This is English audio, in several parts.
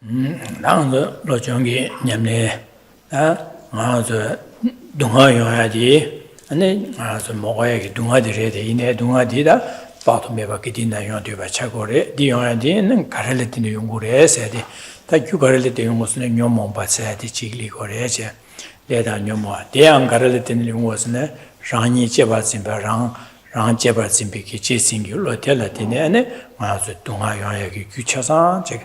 나도 로정기 냠네 아저 동화요야지 아니 아저 먹어야지 동화들에 이내 동화디다 바토메바기 디나요 되바 차고래 디요야디는 가rel레티네 용고래 세디 다 규가rel레티 용고스네 뇽몬 바세디 지글리고래제 내다 뇽모 대양 가rel레티네 용고스네 랑이 제바심바 랑 제바심비기 제싱규로 텔라티네 아저 동화요야기 규차상 제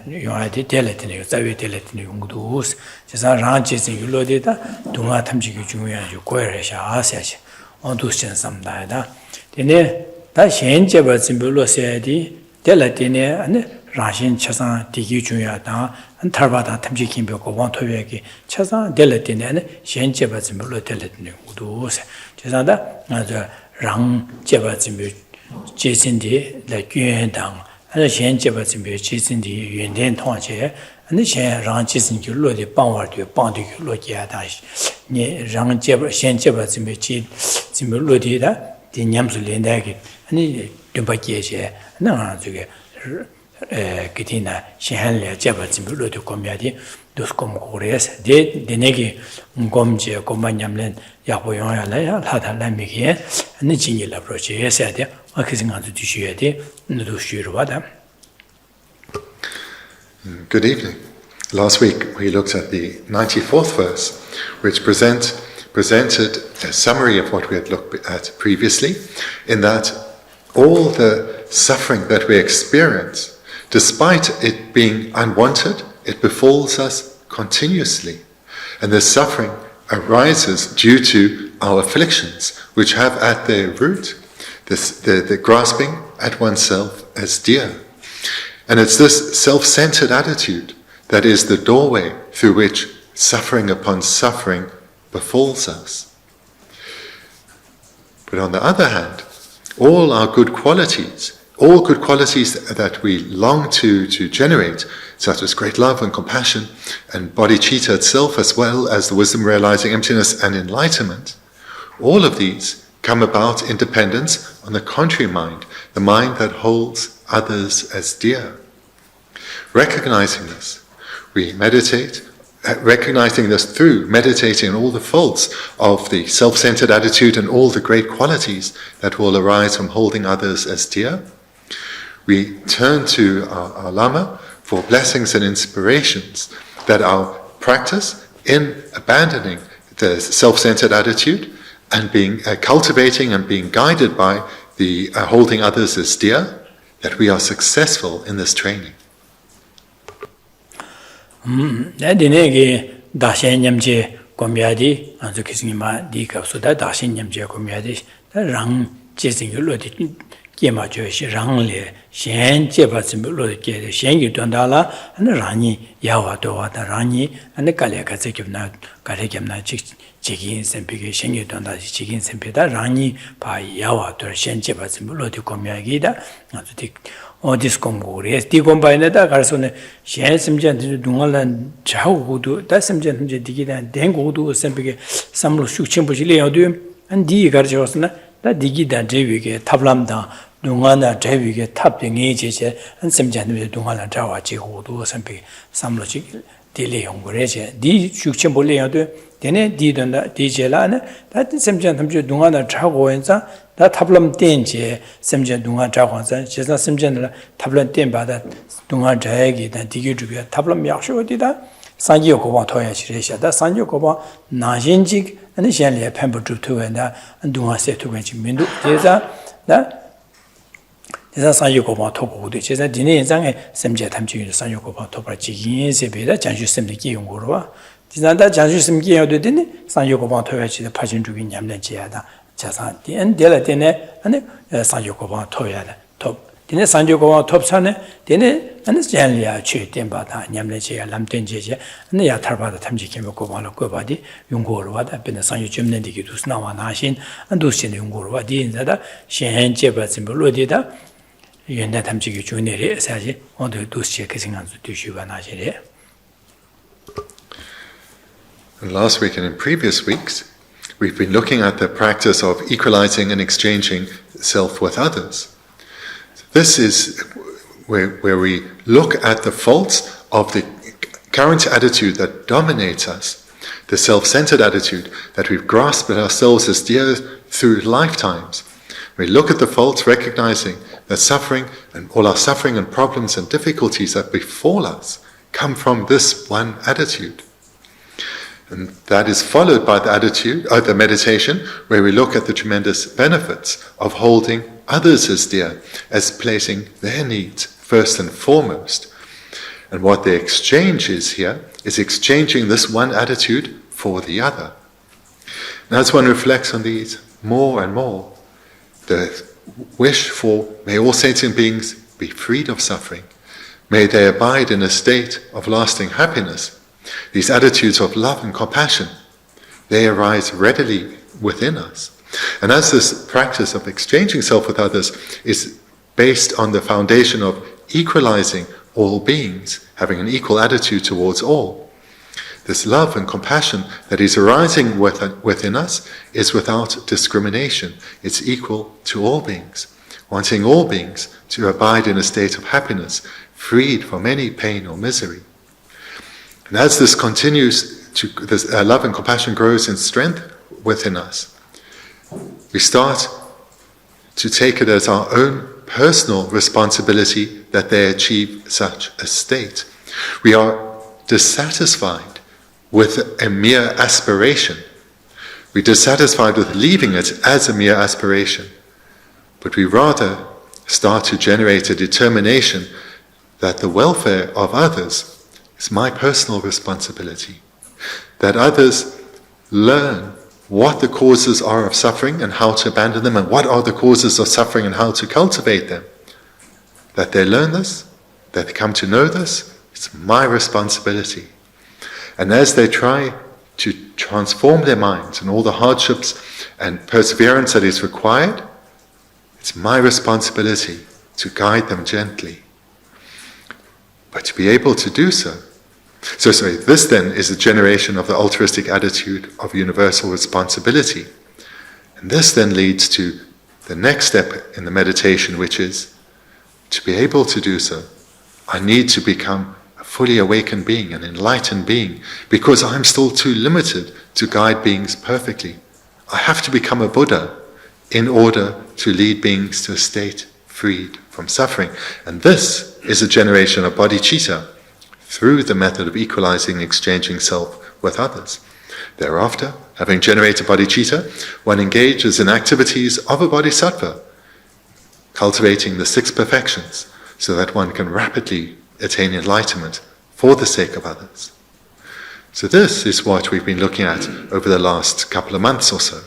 요아디 텔레티네 자위 텔레티네 용도스 제사 랑치신 율로데다 동아 탐지기 중요한 고열에샤 아세시 온두신 삼다다 데네 다 현재버진 별로세디 텔레티네 아니 라신 차상 디기 중요하다 안타바다 탐지기 벽고 원토외기 차상 텔레티네 현재버진 별로 텔레티네 용도스 제사다 아저 랑 제버진 별 제신디 레규엔당 아니 현재버진 별 제신디 연된 통화제 아니 현 지신규로데 방월도 방디규로기야다 니 랑제버 현재버진 별 지진로디다 디냠슬렌다기 아니 듬바기에제 나 저게 그티나 현래 제버진 별로도 kom야디 도스콤고레스 데네기 곰제 곰만냠len 야보용야라야 하달라미게 아니 진일라 프로제스야데 아키징한테 주셔야데 너도 쉬르와다. Good evening. Last week we looked at the 94th verse, which presented a summary of what we had looked at previously, in that all the suffering that we experience, despite it being unwanted, it befalls us continuously. And this suffering arises due to our afflictions, which have at their root the grasping at oneself as dear. And it's this self-centered attitude that is the doorway through which suffering upon suffering befalls us. But on the other hand, all good qualities that we long to generate, such as great love and compassion and bodhicitta itself, as well as the wisdom realizing emptiness and enlightenment, all of these come about in dependence on the contrary mind, the mind that holds others as dear. Recognizing this, we meditate, recognizing this through meditating on all the faults of the self-centered attitude and all the great qualities that will arise from holding others as dear. We turn to our Lama for blessings and inspirations that our practice in abandoning the self-centered attitude and being cultivating and being guided by the holding others as dear, that we are successful in this training. 나디네게 다신냠제 고미야디 아주 기승이마 디가수다 다신냠제 고미야디 랑 제승율로디 게마죠시 랑레 현제바즘로게 현기 돈달라 아니 라니 야와도와다 라니 아니 칼레가제기나 가레겸나 지긴 셈피게 현기 돈다시 지긴 셈피다 라니 바 야와도 현제바즘로디 고미야기다 아주 어디스콤고레 디콤바이네다 가르소네 현심전도 동알란 자고도 다심전도 디기단 den고도 셈피게 삼로 숙침부지래요도 안디 가르쳐서나 다 디기단 제위게 탑람다 동안나 제위게 탑빙이 제제 한심전도 동안나 자와 제고도 셈피게 삼로지 딜레용고레제 디 숙침불래요도 데네 디던다 디제라네 다 심전도 동안나 자고엔자 다 탑람 땡제 심전 동안 자관선 제사 심전을 탑람 땡바다 동안 자에게 다 디기주게 탑람 약속이다 산지요 고바 토야시레샤다 산지요 고바 나신직 아니 셴레 펜부주 투wen다 동안 세투wen지 민도 제사 다 제사 산지요 고바 토고도 제사 디네 인상에 심제 탐지요 산지요 고바 토바 지긴 세베다 장주 심리기 용고로와 지난다 장주 심기여도 되네 산지요 고바 토야시다 파진주기 냠내 지야다 자산 디엔델라테네 아니 산조고바 토야다 톱 디네 산조고바 톱사네 디네 아니 젠리아 취템바다 냠레지야 람텐제제 아니 야타바다 탐지케메 고바로 고바디 용고로와다 베네 산조 젬네디기 두스나와 나신 안도신 용고로와디 인자다 현제바심로디다 연다 탐지기 주네리 사지 오늘 두시에 그 생각도 두시가 나시래. Last week and in previous weeks we've been looking at the practice of equalizing and exchanging self with others. This is where we look at the faults of the current attitude that dominates us, the self-centered attitude that we've grasped at ourselves as dear through lifetimes. We look at the faults, recognizing that suffering and all our suffering and problems and difficulties that befall us come from this one attitude. And that is followed by the attitude, the meditation, where we look at the tremendous benefits of holding others as dear, as placing their needs first and foremost. And what the exchange is here is exchanging this one attitude for the other. And as one reflects on these more and more, the wish for, may all sentient beings be freed of suffering, may they abide in a state of lasting happiness. These attitudes of love and compassion, they arise readily within us. And as this practice of exchanging self with others is based on the foundation of equalizing all beings, having an equal attitude towards all, this love and compassion that is arising within us is without discrimination. It's equal to all beings, wanting all beings to abide in a state of happiness, freed from any pain or misery. And as this continues, this love and compassion grows in strength within us, we start to take it as our own personal responsibility that they achieve such a state. We are dissatisfied with a mere aspiration. We're dissatisfied with leaving it as a mere aspiration, but we rather start to generate a determination that the welfare of others is my personal responsibility, that others learn what the causes are of suffering and how to abandon them, and what are the causes of suffering and how to cultivate them. That they learn this, that they come to know this, it's my responsibility. And as they try to transform their minds and all the hardships and perseverance that is required, it's my responsibility to guide them gently. But to be able to do so, this then is a generation of the altruistic attitude of universal responsibility. And this then leads to the next step in the meditation, which is, to be able to do so, I need to become a fully awakened being, an enlightened being, because I'm still too limited to guide beings perfectly. I have to become a Buddha in order to lead beings to a state freed from suffering. And this is a generation of bodhicitta, through the method of equalizing, exchanging self with others. Thereafter, having generated bodhicitta, one engages in activities of a bodhisattva, cultivating the 6 perfections, so that one can rapidly attain enlightenment for the sake of others. So this is what we've been looking at over the last couple of months or so.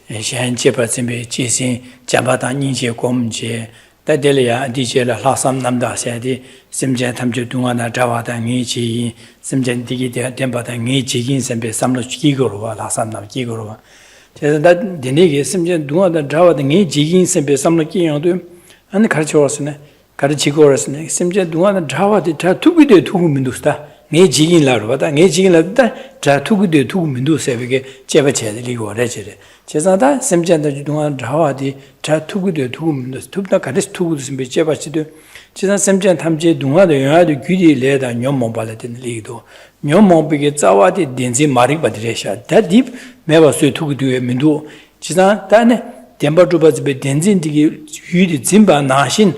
Shen Chepa Zimbe Chisin, Jabata Ninje Gomje, Dadelia, DJ Lasam Namda Sadi, Simjan Tamju Dungana Javata Nichi, Simjan Digi Dembata Nichi, Sembe Samlo Gigorova, Lasam Nam Gigorova. That Denegi, Simjan Dungana Javata Nichi, Sembe Samlo Gigandu, and the Karchosne, Karachigorsne, Simjan Dungana Javata to be the 2 Mindusta. Nei jigin la ro da nei jigin la da ja tu gu de tu mindu se be ge che ba che de li go re che de che sa da sem chen da ju dong da wa di ja tu gu de tu mindu tu da ka de tu gu sim be che ba chi de che sa sem chen tham je dong wa de ya de gyu di le da nyom mo ba le de li do nyom mo be ge za wa di den ji ma ri ba de sha da dip me ba su tu gu de mindu che sa da ne den ba ju ba be den jin di ge yu di jin ba na shin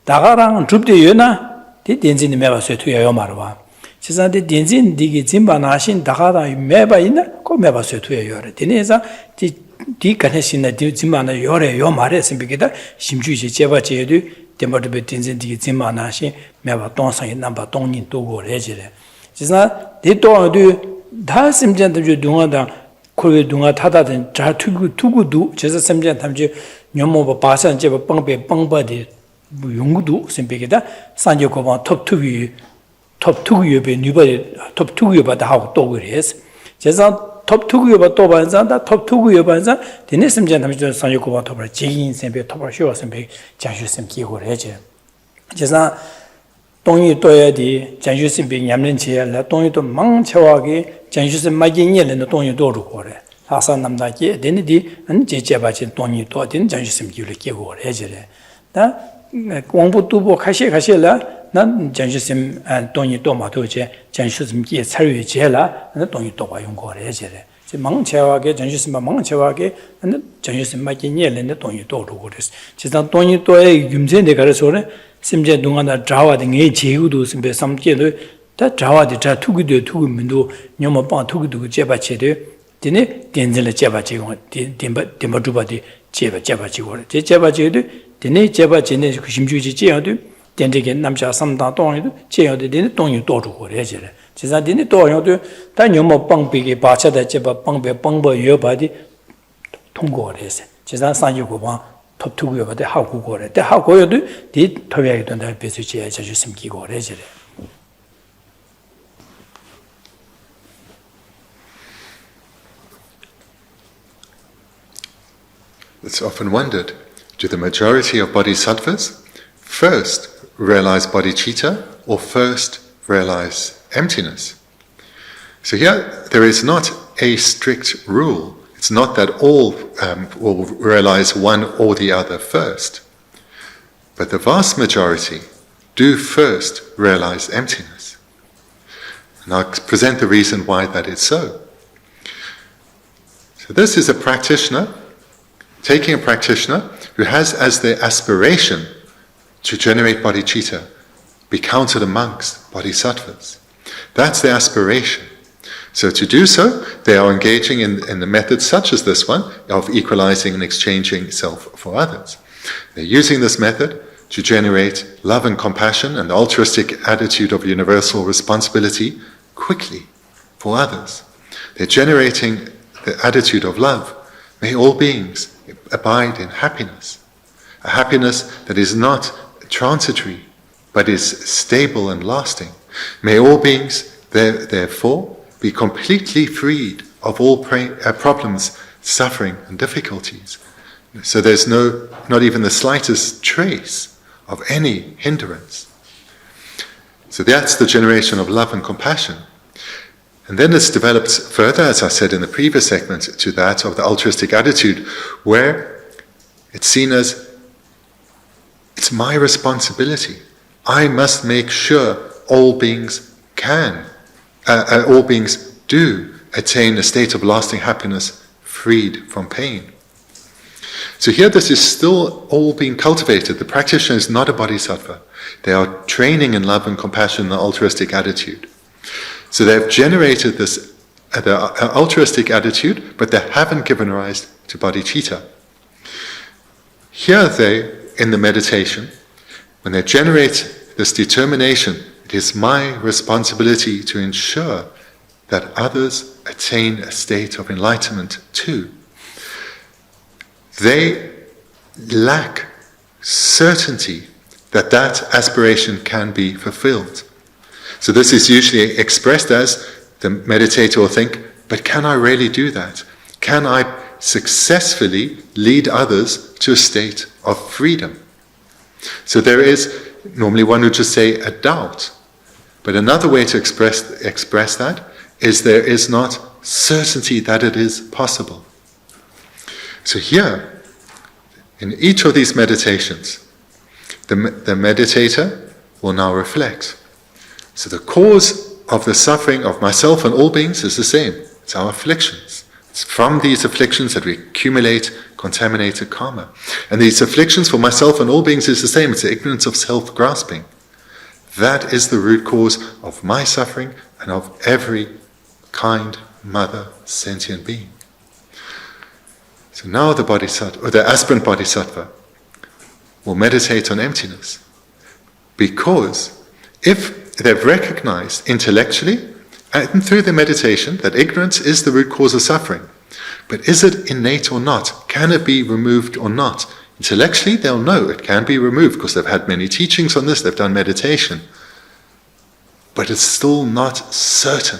da ga rang ju de yo na de den jin me ba su tu ya yo ma ro ba 지산데 딘진 디기 짐바나신 다가다 메바이나 고 메바스 투에 요래 디네자 디 가네신나 디 짐바나 요래 요 말했으면 비게다 심주시 제바제도 데마르베 딘진 디기 짐바나신 메바 동상이 남바 동닌 도고 레지레 지산 디도도 다 심전도 중앙다 코에 중앙 타다든 자 투구도 제사 심전 탐지 녀모바 바산 제바 뻥베 뻥바디 용구도 심비게다 산조고바 톱투비 top 2 yob에 뉴바리 top 2 yob다 하고 또 그래서 제가 top 2 yob다 또 반자다 top 2 yob반자 되네 심전 담지 상요고바 톱을 지인 셈베 톱을 쉬어 셈베 장슈 셈 기고를 해제 제가 동이 또야디 장슈 셈베 냠는 지야라 동이도 망쳐하게 장슈 셈 마진이는 동이 도로 거래 Hasa namda ki, deni di, je jeba chen tongi to, deni janju sim ki yule kego re jire. Da, wangpo tubo kashe la, na janju sim tongi to ma to je, janju sim ki tsaryu je la, na tongi to wa yung go re jire. 망 체화게 전시심마 망 체화게 근데 전시심마게 녀는데 돈이 또로 그랬어. 지상 돈이 또에 김세네 가르소네 심제 동안다 자와데 게 제구도 심베 삼게도 다 자와데 자 투기도 투기민도 녀마 빵 투기도 제바체데 되네 된젤 제바체고 덴바 주바디 제바체고 제바체도 되네 제바체네 그 심주지 제야도 된데게 남자 삼다 돈이도 제야도 되네 돈이 또로 그래지래. 지사디니 또요도 다 녀모 빵비게 바차다 제바 빵베 빵버 여바디 통고래세. 지사 산유고방 톱투고여바데 하고고래. 때 하고여도 디 토야게 된다 베스지에 자주 심기고 그래지래. It's often wondered, do the majority of bodhisattvas first realize bodhicitta or first realize emptiness? So here there is not a strict rule. It's not that all will realize one or the other first. But the vast majority do first realize emptiness. And I'll present the reason why that is so. So this is a practitioner, taking a practitioner who has as their aspiration to generate bodhicitta, be counted amongst bodhisattvas. That's their aspiration. So to do so, they are engaging in the methods such as this one, of equalizing and exchanging self for others. They're using this method to generate love and compassion and the altruistic attitude of universal responsibility quickly for others. They're generating the attitude of love. May all beings abide in happiness. A happiness that is not transitory, but is stable and lasting. May all beings, therefore, be completely freed of all problems, suffering, and difficulties. So there's not even the slightest trace of any hindrance. So that's the generation of love and compassion. And then it's developed further, as I said in the previous segment, to that of the altruistic attitude, where it's seen as, it's my responsibility. I must make sure all beings do attain a state of lasting happiness, freed from pain. So here this is still all being cultivated. The practitioner is not a bodhisattva. They are training in love and compassion and the altruistic attitude. So they've generated this altruistic attitude, but they haven't given rise to bodhicitta. Here they, in the meditation, when they generate this determination, it is my responsibility to ensure that others attain a state of enlightenment too. They lack certainty that that aspiration can be fulfilled. So this is usually expressed as the meditator will think, but can I really do that? Can I successfully lead others to a state of freedom? So there is, normally one would just say, a doubt. But another way to express that is there is not certainty that it is possible. So here, in each of these meditations, the meditator will now reflect. So the cause of the suffering of myself and all beings is the same. It's our afflictions. It's from these afflictions that we accumulate contaminated karma. And these afflictions for myself and all beings is the same. It's the ignorance of self-grasping. That is the root cause of my suffering and of every kind, mother, sentient being. So now the bodhisattva, or the aspirant bodhisattva, will meditate on emptiness. Because if they've recognized intellectually and through the meditation that ignorance is the root cause of suffering, but is it innate or not? Can it be removed or not? Intellectually, they'll know it can be removed because they've had many teachings on this, they've done meditation. But it's still not certain.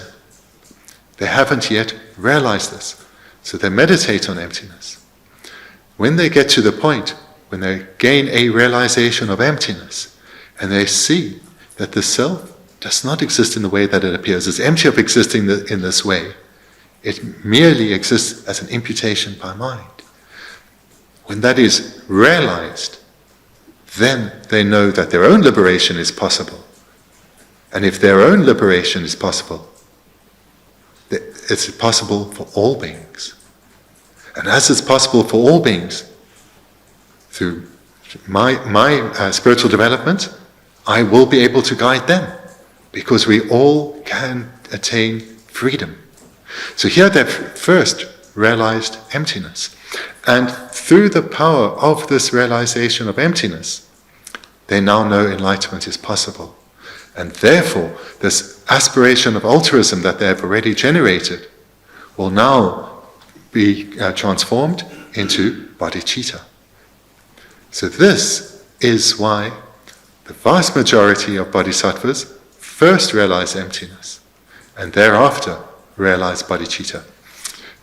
They haven't yet realized this. So they meditate on emptiness. When they get to the point when they gain a realization of emptiness and they see that the self does not exist in the way that it appears, it's empty of existing in this way, It merely exists as an imputation by mind. When that is realized, then they know that their own liberation is possible. And if their own liberation is possible, it's possible for all beings. And as it's possible for all beings, through my spiritual development, I will be able to guide them, because we all can attain freedom. So here they've first realized emptiness. And through the power of this realization of emptiness, they now know enlightenment is possible. And therefore, this aspiration of altruism that they have already generated will now be transformed into bodhicitta. So this is why the vast majority of bodhisattvas first realize emptiness and thereafter realize bodhicitta.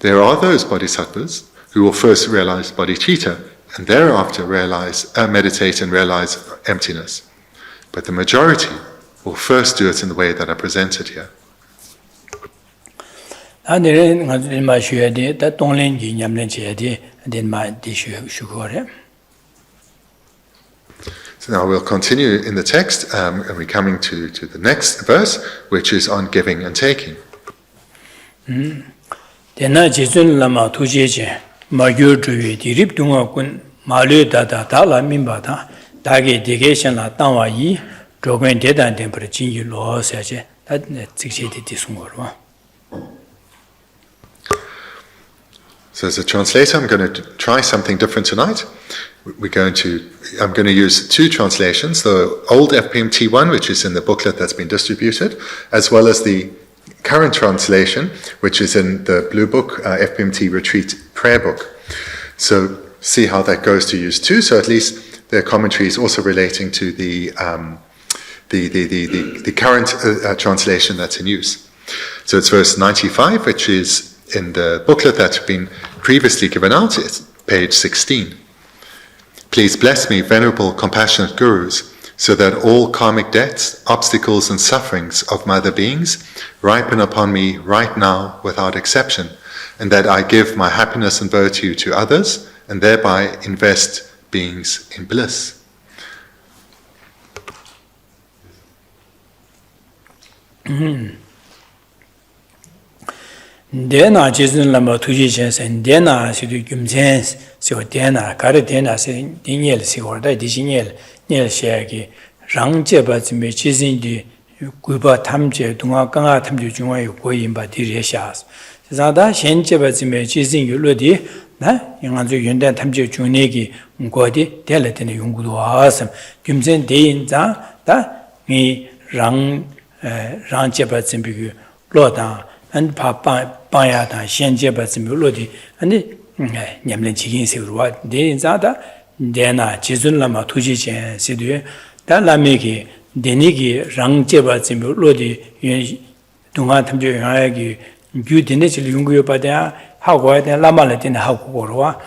There are those bodhisattvas who will first realize bodhicitta and thereafter meditate and realize emptiness. But the majority will first do it in the way that I presented here. So now we'll continue in the text, and we're coming to the next verse, which is on giving and taking. So as a translator, I'm going to try something different tonight. I'm going to use two translations, the old FPMT1, which is in the booklet that's been distributed, as well as the current translation, which is in the Blue Book, FPMT Retreat Prayer Book. So see how that goes to use two. So at least their commentary is also relating to the current translation that's in use. So it's verse 95, which is in the booklet that's been previously given out. It's page 16. Please bless me, venerable, compassionate gurus, so that all karmic debts, obstacles, and sufferings of my other beings ripen upon me right now without exception, and that I give my happiness and virtue to others, and thereby invest beings in bliss. Dena Jason Lama Tuji and Dena Sidu Gumzens, so Dena, Karadena, Daniel, Siorda, Diginel, Niel Shaggy, Rang Jebats, Mechizin di Guba Tamje, Dungakanga Tamju Junga, Goyim Badirishas. Zada, Shen Jebats, Mechizin, Yulodi, Yanganzu Yundan Tamju Junegi, Ngodi, Delatin Yungu awesome. Gumzen Dein Za, me Rang Jebats and Bigu, Loda. And Papa Bayata, Shenjeba Simulodi, and Yamlin Chicken Silva, De Zada, Dena, Chizun Lama Tuji Chen, Sidu, Dalamiki, Denigi, Rang Jeba Simulodi, Dungatam Jagi, Gudinich Lungu Pada, how wide and Lama Latin Hakurwa.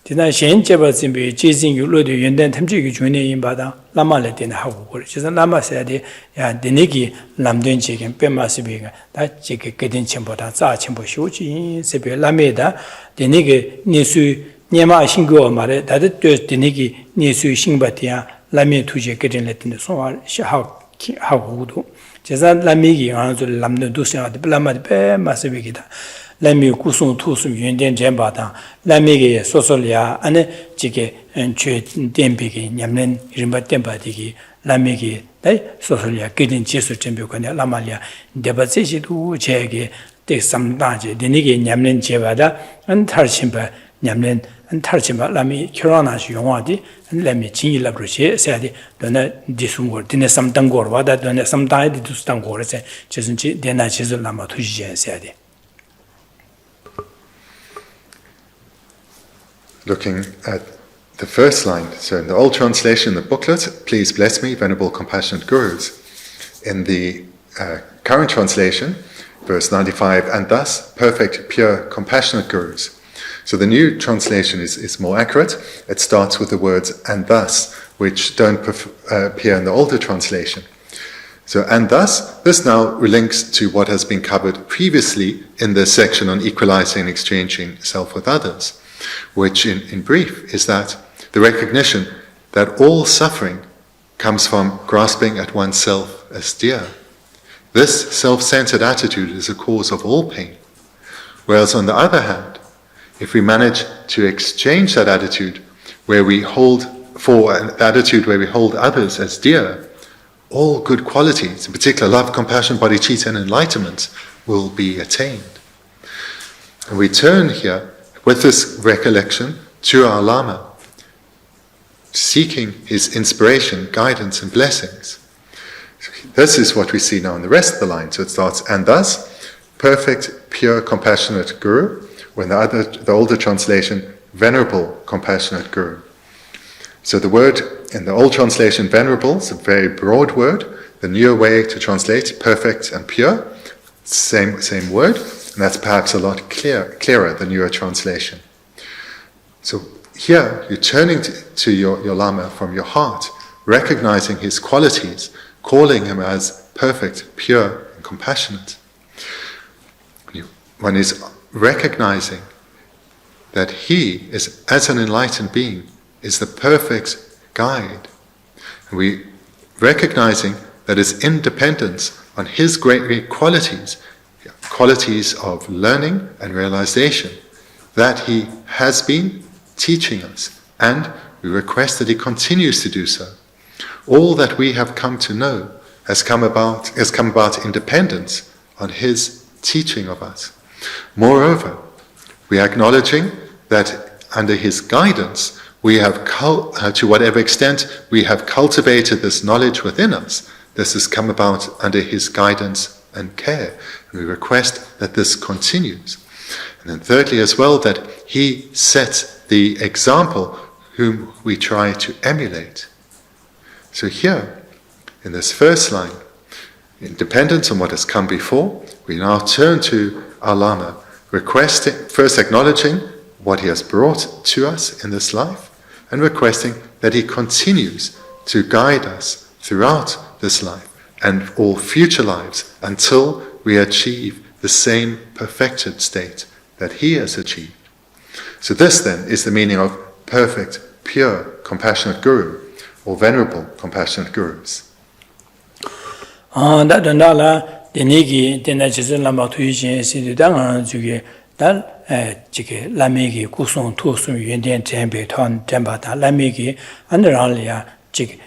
Did I Shen Jeba Simbi, chasing you Lodi, Yundan Tamji Juni in Bada, Lama Latin Hakur. She's a Lama said, Denigi, Lamdun chicken, Pema Sibiga, that chicken getting Chimpota, Chimpo Shuchi, Sibi Lameda, Denigi, Nisu, Niama Shingo Mare, that it does Denigi, Nisu Shingbatia, Lami Tuji getting Latin, so how would Jazan Lamigi answer Lamdu Dusia, the Blama Pema Sibigita. Lami Kusung Tusum Yundan Jambata, Lamigi, Sosolia, and Jike and Chut Dempiki, Yamlen, Rimba Tempatiki, Lamigi, they Sosolia, getting Jesu Tempukan, Lamalia, Debazishi to Chegi, take some danger, Denigi, Yamlen Chevada, and Tarchimba, Yamlen, and Tarchimba, Lami, Kiranas Yawadi, and Lami Chin Labruche, said, Donna Disumur, Dina some Tangor, Wada, Donna some died to Stangor, said, Chesunchi, Dena Chisul Lama Tuji, said. Looking at the first line, so in the old translation, the booklet, please bless me, venerable, compassionate gurus. In the current translation, verse 95, and thus, perfect, pure, compassionate gurus. So the new translation is more accurate. It starts with the words, and thus, which don't appear in the older translation. So, and thus, this now links to what has been covered previously in the section on equalizing and exchanging self with others, which in brief is that the recognition that all suffering comes from grasping at oneself as dear. This self-centered attitude is a cause of all pain. Whereas on the other hand, if we manage to exchange that attitude where we hold others as dear, all good qualities, in particular love, compassion, bodhicitta, and enlightenment, will be attained. And we turn here with this recollection to our Lama, seeking his inspiration, guidance, and blessings. This is what we see now in the rest of the line. So it starts, and thus, perfect, pure, compassionate Guru, or in the older translation, venerable, compassionate Guru. So the word in the old translation, venerable, is a very broad word. The newer way to translate, perfect and pure, same word, and that's perhaps a lot clearer, the newer translation. So here, you're turning to your Lama from your heart, recognizing his qualities, calling him as perfect, pure, and compassionate. One is recognizing that he is, as an enlightened being, is the perfect guide. And we recognizing that his independence on his great qualities of learning and realization, that he has been teaching us, and we request that he continues to do so. All that we have come to know has come about independence on his teaching of us. Moreover, we are acknowledging that under his guidance, we have, to whatever extent we have cultivated this knowledge within us, this has come about under his guidance and care. And we request that this continues. And then thirdly as well, that he sets the example whom we try to emulate. So here, in this first line, in dependence on what has come before, we now turn to our Lama, first acknowledging what he has brought to us in this life, and requesting that he continues to guide us throughout this life and all future lives until we achieve the same perfected state that he has achieved. So this then is the meaning of perfect, pure, compassionate Guru, or venerable, compassionate Gurus. Chike lamegi kusung tusum yunden tembe ton tembata lamegi anralia chik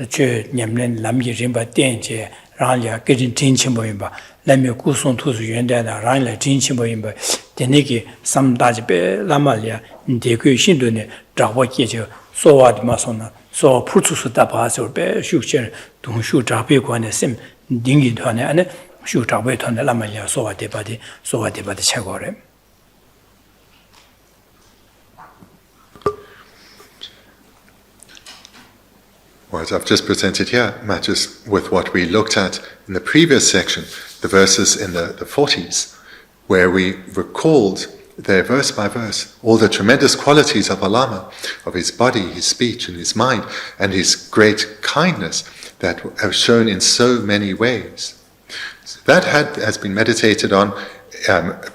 che nyamlen lamgi rimba tenche ralia gidin tinchimboimba lami kusung tusum yunden ralia tinchimboimba tenegi samdajibe lamalia ndekyu shindone drawa keje sowa masona so purtusu tabaso be shukchen dungshu drabe kwane sim dingi thone ane shu drabe thone lamalia sowa debade chagore. What I've just presented here matches with what we looked at in the previous section, the verses in the 40s, where we recalled there verse by verse all the tremendous qualities of a Lama, of his body, his speech, and his mind, and his great kindness that have shown in so many ways. So that has been meditated on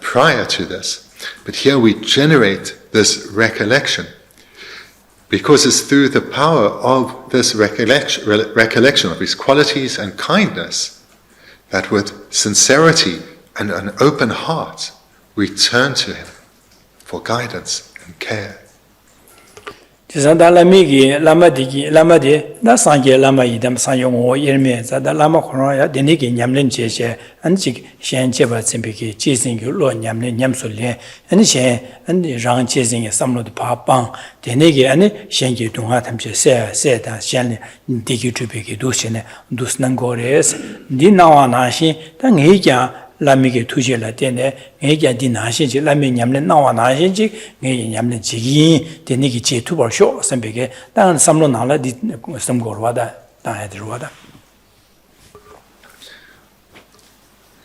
prior to this, but here we generate this recollection, because it's through the power of this recollection of his qualities and kindness that with sincerity and an open heart we turn to him for guidance and care. Zada lamigi lamadigi lamade na sangye lama idam sanyongo yerme zada lama khoroya denigi nyamlen cheche anjik shen cheba tsimbiki chizing lo nyamlen nyamsulle ani shen ani rang chizing samlo de papang denigi ani shengi dunga tamche se da shen digi tubiki dusene dusnangores dinawa nashi ta ngekya lamige tujela tene ngekya dinashi lami nyamlen nawa nashi ngekya nyamlen jigi denigi che tubar sho sambege dan samlo nala di samgorwada taedrwada.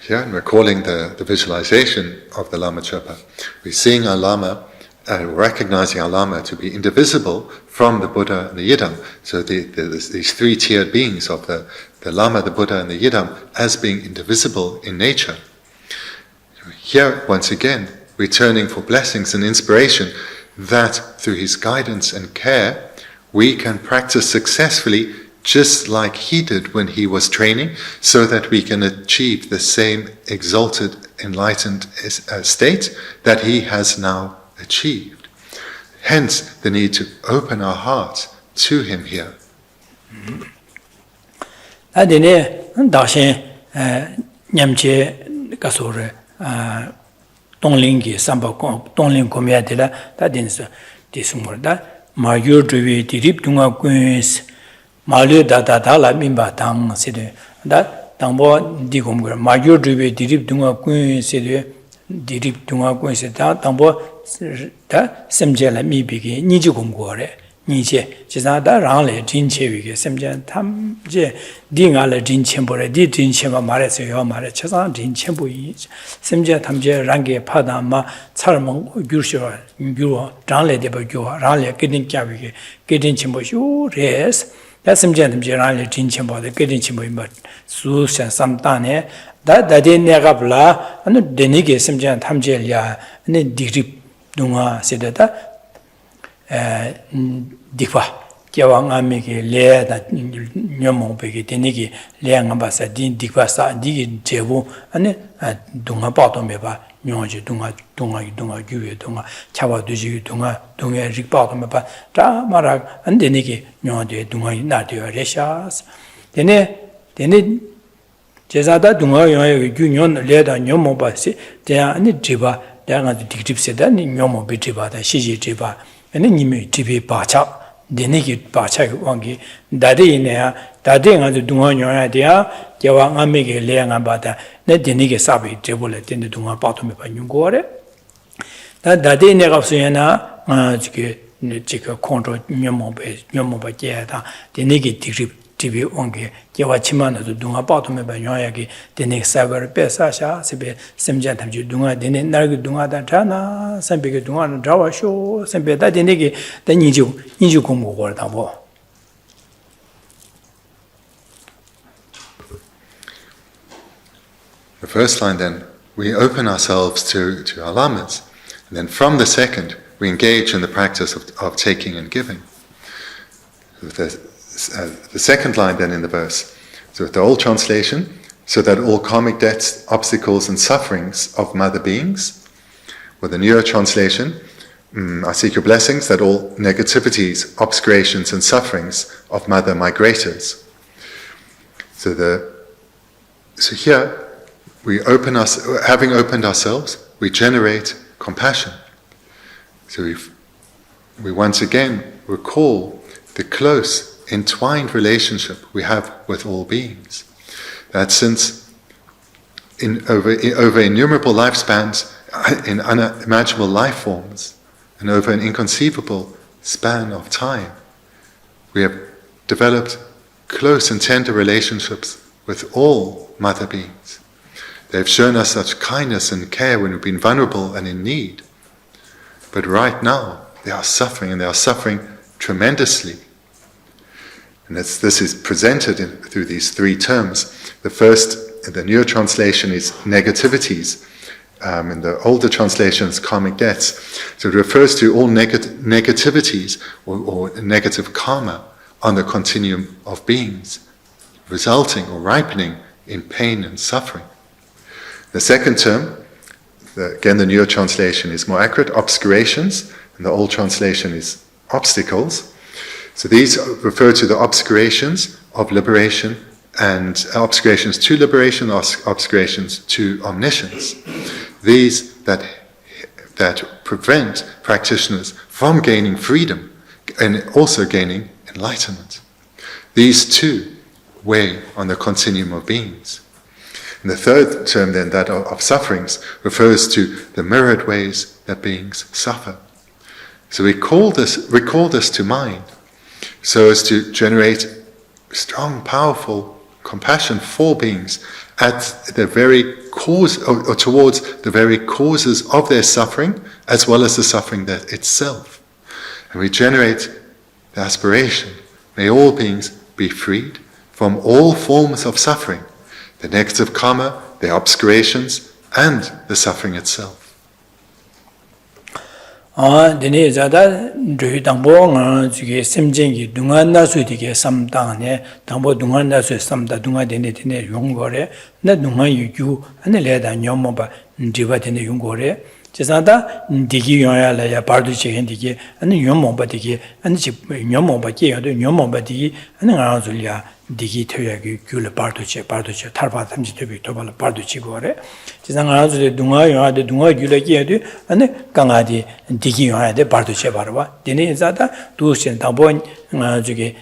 Yeah, and recalling the visualization of the Lama Chöpa, we're seeing our Lama recognizing our Lama to be indivisible from the Buddha and the Yidam. So these three-tiered beings of the Lama, the Buddha, and the Yidam as being indivisible in nature. Here, once again, returning for blessings and inspiration that through his guidance and care, we can practice successfully just like he did when he was training, so that we can achieve the same exalted, enlightened state that he has now achieved. Hence, the need to open our hearts to him here. Tonglingi samba tongling komya de la ta densa disumur da ma yu drwe dirip dunga kwes ma le da la mimba tang se de da tangbo digom gra ma yu drwe dirip dunga kwes se de dirip dunga kwes se da tangbo da semje la mi bi ge ni ji gom go re ni je ji da rang le jin che wi ge semje tham je di nga le jin chen bo re di jin chen ma re se yo ma re cha sa jin chen bo yi semje tham je rang ge pha da ma char mong gyu sho gyu rang le de ba gyu rang le ke din kya wi ge ke din chen bo shu res da semje tham je rang le jin chen bo de ke din chen bo ma su shan sam ta ne da de ne ga bla anu de ni ge semje tham je ya ne di rip dunga se da dikwa kiawa ngami ke le da nyomo pe ke teniki le ngamba sa din dikwa sa di jebu ane dunga pa to me ba nyoje dunga gyue dunga chawa duji dunga rik pa to me ba ta mara ande ni ke nyode dunga na de reshas tene jezada dunga yo gyu nyon le da nyomo ba se de ane jiba da nga dikrip se da ni nyomo be jiba da shiji jiba ane nime jibe bacha deneki bacha wangi dade ine ya dade nga dunga nyoya dia jawa ngame ke le nga bata ne deneki sabi jebole dende dunga pato me pa nyungo re da dade ine ga suyana jike kontro nyomo ba je da deneki dikrip jibe wangi jawa chimana dunga pato me pa nyoya ki deneki sabar pe sa sha sebe semjan tamji dunga dene nargi dunga da jana sembe ke dunga na jawa sho sembe da deneki da ninju kumbu gore da bo. The first line then, we open ourselves to our lamas, and then from the second, we engage in the practice of taking and giving. The second line then in the verse, so with the old translation, so that all karmic debts, obstacles and sufferings of mother beings. With the newer translation, I seek your blessings that all negativities, obscurations and sufferings of mother migrators. So here, having opened ourselves, we generate compassion. So we once again recall the close, entwined relationship we have with all beings. That since over innumerable lifespans, in unimaginable life forms, and over an inconceivable span of time, we have developed close and tender relationships with all mother beings. They have shown us such kindness and care when we've been vulnerable and in need. But right now, they are suffering, and they are suffering tremendously. And this is presented through these three terms. The first, the newer translation, is negativities. In the older translations, karmic debts. So it refers to all negativities or negative karma on the continuum of beings, resulting or ripening in pain and suffering. The second term, again the newer translation is more accurate, obscurations, and the old translation is obstacles. So these refer to the obscurations of liberation and obscurations to liberation, obscurations to omniscience. These that prevent practitioners from gaining freedom and also gaining enlightenment. These two weigh on the continuum of beings. And the third term then, that of sufferings, refers to the myriad ways that beings suffer. So we recall this to mind so as to generate strong, powerful compassion for beings at the very cause or towards the very causes of their suffering, as well as the suffering that itself. And we generate the aspiration, may all beings be freed from all forms of suffering, the negative karma, the obscurations, and the suffering itself. Dene zada dui dangbo nga zuge semjengi dunga nasu dige samdane dangbo dunga nasu samda dunga dene yungore na dunga yugyu ane leda nyomo ba ndiba dene yungore jezada digi yoyala ya bardu chegen dige ane nyomo ba dige ane nyomo ba ge yado nyomo ba dige ane nga zulya digi toya gyule bardu che tarba tamji tobi tobala bardu chi gore jezanga zulya dunga yoyade dunga gyule ge yado ane 강아지 디기 용하데 바르도체 바르와 데네 자다 두신 담보 저기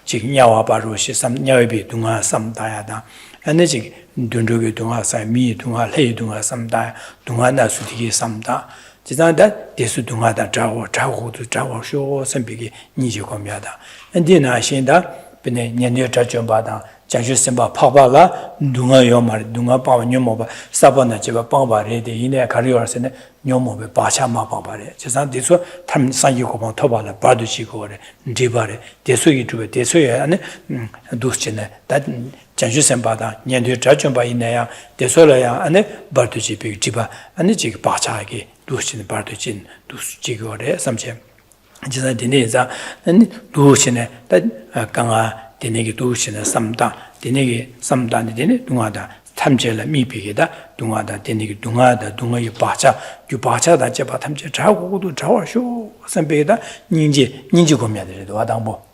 지금 야와 바르시 삼 야외비 동아 삼다야다 안에 지 dundugi dunga sa mi dunga lei dunga samda dunga na su digi samda 지자다 대수 동하다 자고도 쇼 선비기 니지 겁니다. 엔디나 신다 근데 년년 자주 받아 자주 선바 파바라 동아요 말 동아 파와 녀모바 사바나 제바 파바레데 이내 가리어서네 녀모베 바샤마 파바레 지자 대수 탐 산이고 봐 터바라 바두시고 그래 디바레 대수기 주베 대수에 안에 두스치네 다 자주 선바다 년년 자주 봐 이내야 대수라야 안에 바두시비 지바 안에 지 바차게 두스치네 바두진 두스지고래 삼체 지자 디네자 아니 두스치네 다 강아 디네기 두스치네 삼다 디네기 삼다니 디네 동하다 탐제라 미비게다 동하다 디네기 동하다 동하이 바차 규바차다 제바 탐제 자고도 자와쇼 선배다 닌지 고미야 되도 와당보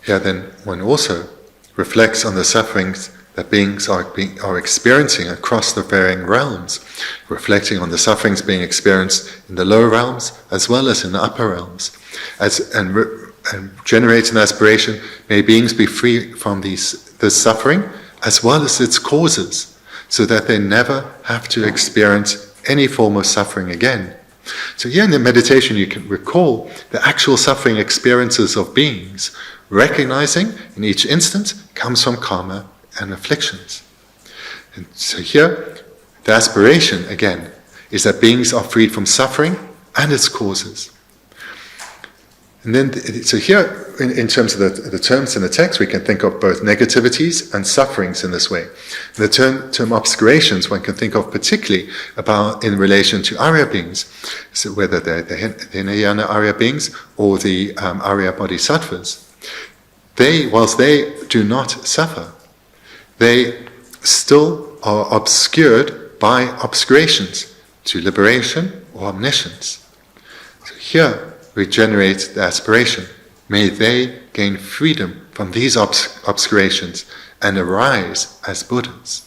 Here then one also reflects on the sufferings that beings are experiencing across the varying realms, reflecting on the sufferings being experienced in the lower realms as well as in the upper realms, and generate an aspiration, may beings be free from this suffering as well as its causes, so that they never have to experience any form of suffering again. So here in the meditation you can recall the actual suffering experiences of beings, recognizing in each instant comes from karma and afflictions. And so here, the aspiration again is that beings are freed from suffering and its causes. And then, so here, in terms of the terms in the text, we can think of both negativities and sufferings in this way. And the term obscurations, one can think of particularly about in relation to Arya beings, so whether they're the Hinayana Arya beings or the Arya Bodhisattvas. Whilst they do not suffer, they still are obscured by obscurations to liberation or omniscience. So here we generate the aspiration. May they gain freedom from these obscurations and arise as Buddhas.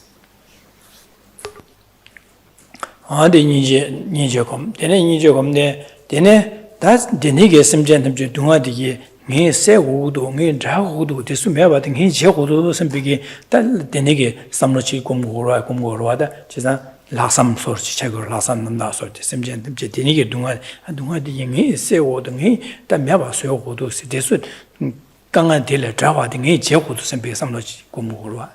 ngi se gudu ngi dra gudu de su me ba de ngi je gudu sem bigi dal de nege samlo chi kum goro da chesa la sam sor chi che gor la sam nam da sor de sem jen de de nege dunga de ngi se gudu ngi da me ba so gudu se de su gang an de le dra wa de ngi je gudu sem bigi samlo chi kum goro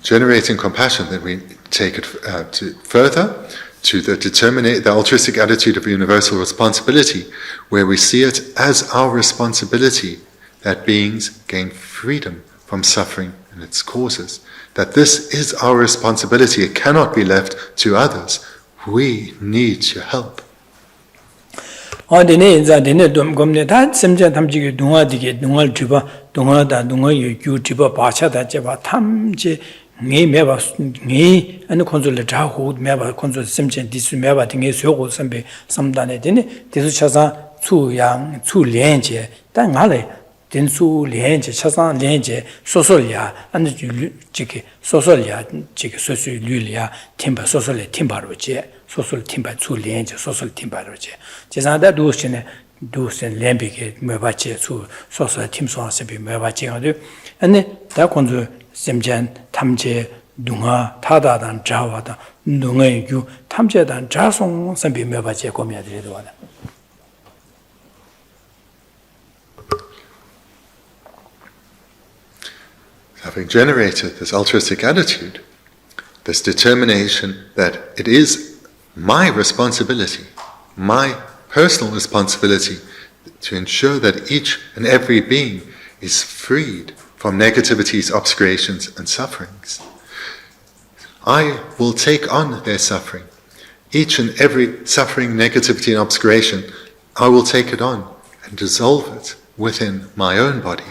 Generating compassion, then we take it further to the altruistic attitude of universal responsibility, where we see it as our responsibility that beings gain freedom from suffering and its causes. That this is our responsibility, it cannot be left to others. We need your help. ngi meba ngi ane konzo le jahu meba konzo semchen disu meba dinge syogo sambe samdane dine disu chasa chu yang chu lenje da ngale din su lenje chasa lenje sosolya ane jike sosolya jike sosu lulya timba sosole timba roje sosol timba chu lenje sosol timba roje 제사다 두스네 두스 렘비게 메바체 수 소소 팀소한세비 메바체 가도 아니 다 konzo semchen tamche dunga 타다단 자와다 dunga yu 탐제단 자송 선비 메바제 고미야들이 와다. Having generated this altruistic attitude, this determination that it is my responsibility, my personal responsibility, to ensure that each and every being is freed from negativities, obscurations, and sufferings. I will take on their suffering. Each and every suffering, negativity, and obscuration, I will take it on and dissolve it within my own body.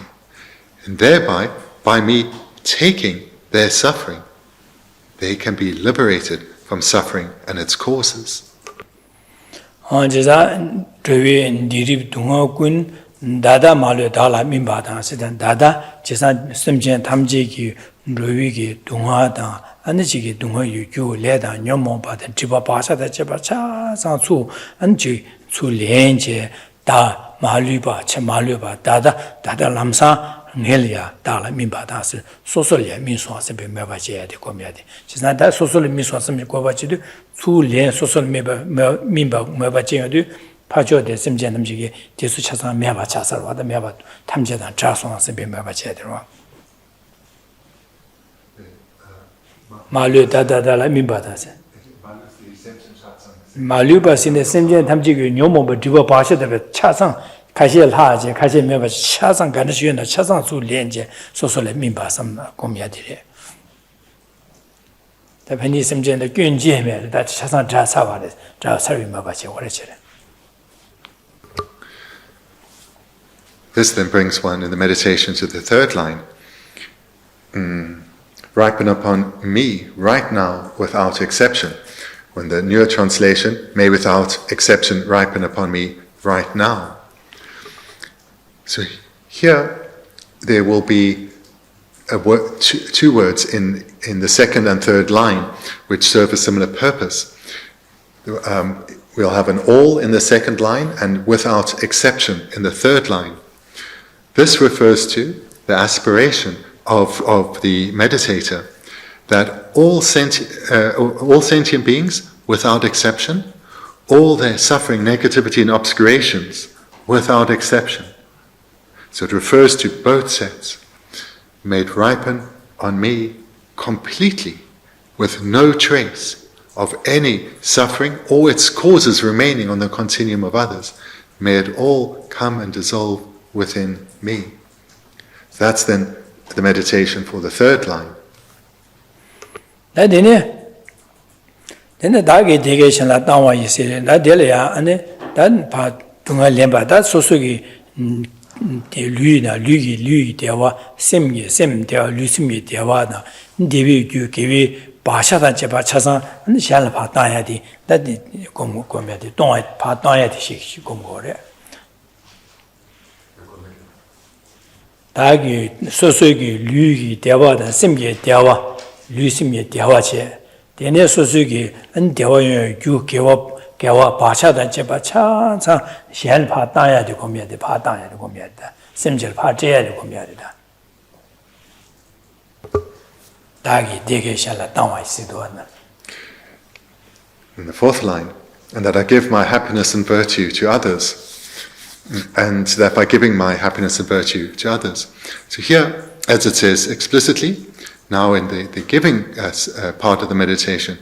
And thereby, by me taking their suffering, they can be liberated from suffering and its causes. 다다 말로 달라 민바다 세단 다다 제산 심전 탐지기 로위기 동화다 안지기 동화 유교 레다 녀모 받은 지바 바사다 제바 차상수 안지 수련제 다 말류바 체 말류바 다다 람사 넬이야 달라 민바다스 소소리야 민소스 베메바제야 되 고미야데 제산 다 소소리 민소스 메고바지도 수련 소소 민바 메바제야도 파조데 심전 남지기 제수 차상 매바 차서 와다 매바 탐제단 자송하서 매바 제대로 말류 다다다라 민바다세 말류 바신의 심전 탐지기 뇨모버 디버 바셔데 차상 가시를 하제 가시 매바 차상 가는 시에나 차상 수 렌제 소소레 민바섬 고미야디레 대변이 심전의 균지에 다 차상 자사와데 자 설비 매바 제거레체. This then brings one in the meditation to the third line. Ripen upon me right now without exception. When the newer translation, may without exception ripen upon me right now. So here there will be two words in the second and third line which serve a similar purpose. We'll have an all in the second line and without exception in the third line. This refers to the aspiration of the meditator that all sentient beings, without exception, all their suffering, negativity, and obscurations, without exception. So it refers to both sets, made ripen on me completely, with no trace of any suffering or its causes remaining on the continuum of others. May it all come and dissolve within me. That's then the meditation for the third line. Then dagi degation la tawa yisere la delaya ane dan pa tunga lemba da sosugi de lui dewa sem dewa lusim dewa na devi gyu kevi basha da cheba chasan ane shala pa tanya di da gom ya di tonga pa tanya di shi gom gore. 다기 소소기 류기 대화다 심게 대화 류심게 대화체 대내 소소기 안 대화요 유 개와 바샤다 제바 차차 셀 파다야 되고 미야데 파다야 되고 미야다 심절 파제야 되고 미야다 다기 되게 샬라 나와 있어도나. In the fourth line, and that I give my happiness and virtue to others. And that by giving my happiness and virtue to others. So here, as it says explicitly, now in the giving part of the meditation,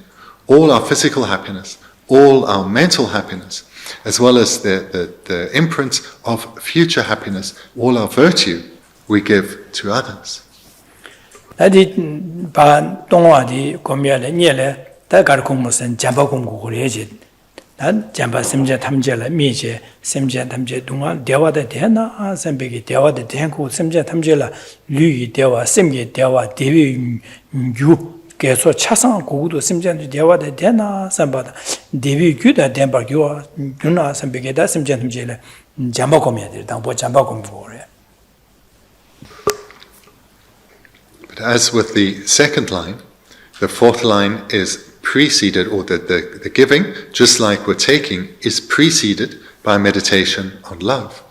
all our physical happiness, all our mental happiness, as well as the imprint of future happiness, all our virtue, we give to others. 난 잠바 심제 탐제라 미제 심제 탐제 동안 대화도 되나 선배기 대화도 되고 심제 탐제라 류이 대화 심게 대화 대비 유 계속 차상 고구도 심제 대화도 되나 선바다 대비 규다 덴바교 윤나 선배기다 심제 탐제라 잠바 고미야 되다 뭐 잠바 고미고래. But as with the second line, the fourth line is preceded, or the giving, just like we're taking, is preceded by meditation on love.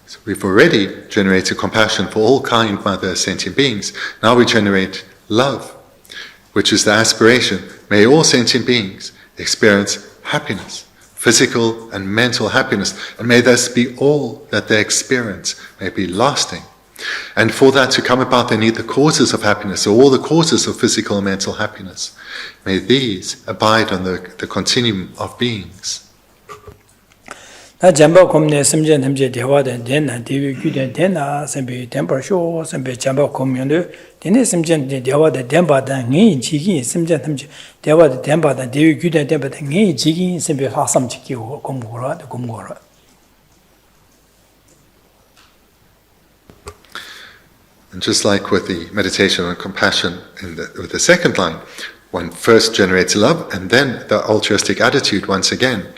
So we've already generated compassion for all kind, mother, sentient beings. Now we generate love which is the aspiration, may all sentient beings experience happiness, physical and mental happiness, and may this be all that they experience, may be lasting. And for that to come about, they need the causes of happiness, or all the causes of physical and mental happiness. May these abide on the continuum of beings. Jamba Komne Simjan Hamje Dewadan, Dena, Devi Gudan, Dena, Sembe, Temper Show, Sembe Jamba Commundo, Dene Simjan Dewada Demba, Ni Chigi, Simjan Hamje, Dewada Demba, Devi Gudan Demba, Ni Chigi, Sembe Hasam Chiki, Gomora, the Gomora. And just like with the meditation on compassion with the second line, one first generates love and then the altruistic attitude once again,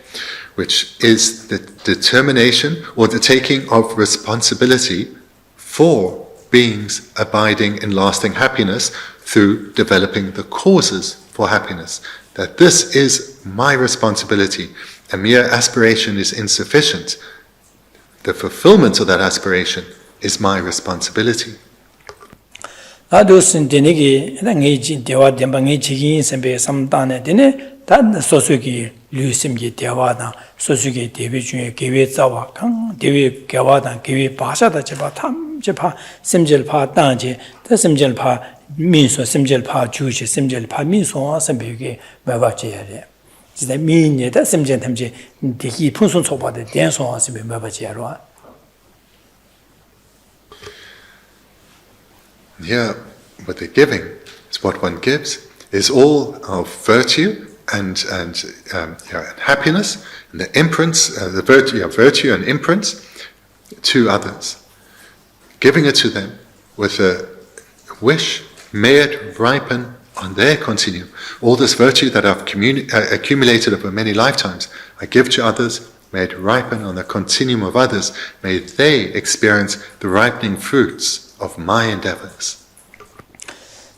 which is the determination or the taking of responsibility for beings abiding in lasting happiness through developing the causes for happiness. That this is my responsibility. A mere aspiration is insufficient. The fulfillment of that aspiration is my responsibility. Adusin Denigi, and Age Dewa Dembangi Chigi, Sembe Samdana Dene, that Sosuki, Lusimgi Dewada, Sosuki, Devi Kiwi Zawa, Kang, Devi Gawada, Kiwi Pasha, the Japatam, Japa, Simjel Pa Danji, the Simjel Pa means or Simjel Pa Juice, Simjel Pa means or Sambuki, Mavachi. Does that mean that Simjel Tamji, the He Punsun Soba, the dance on Simbi Mavachi? Here, what they're giving is what one gives is all of virtue and happiness, and the imprints, the virtue and imprints to others. Giving it to them with a wish, may it ripen on their continuum. All this virtue that I've accumulated over many lifetimes, I give to others, may it ripen on the continuum of others. May they experience the ripening fruits of my endeavors.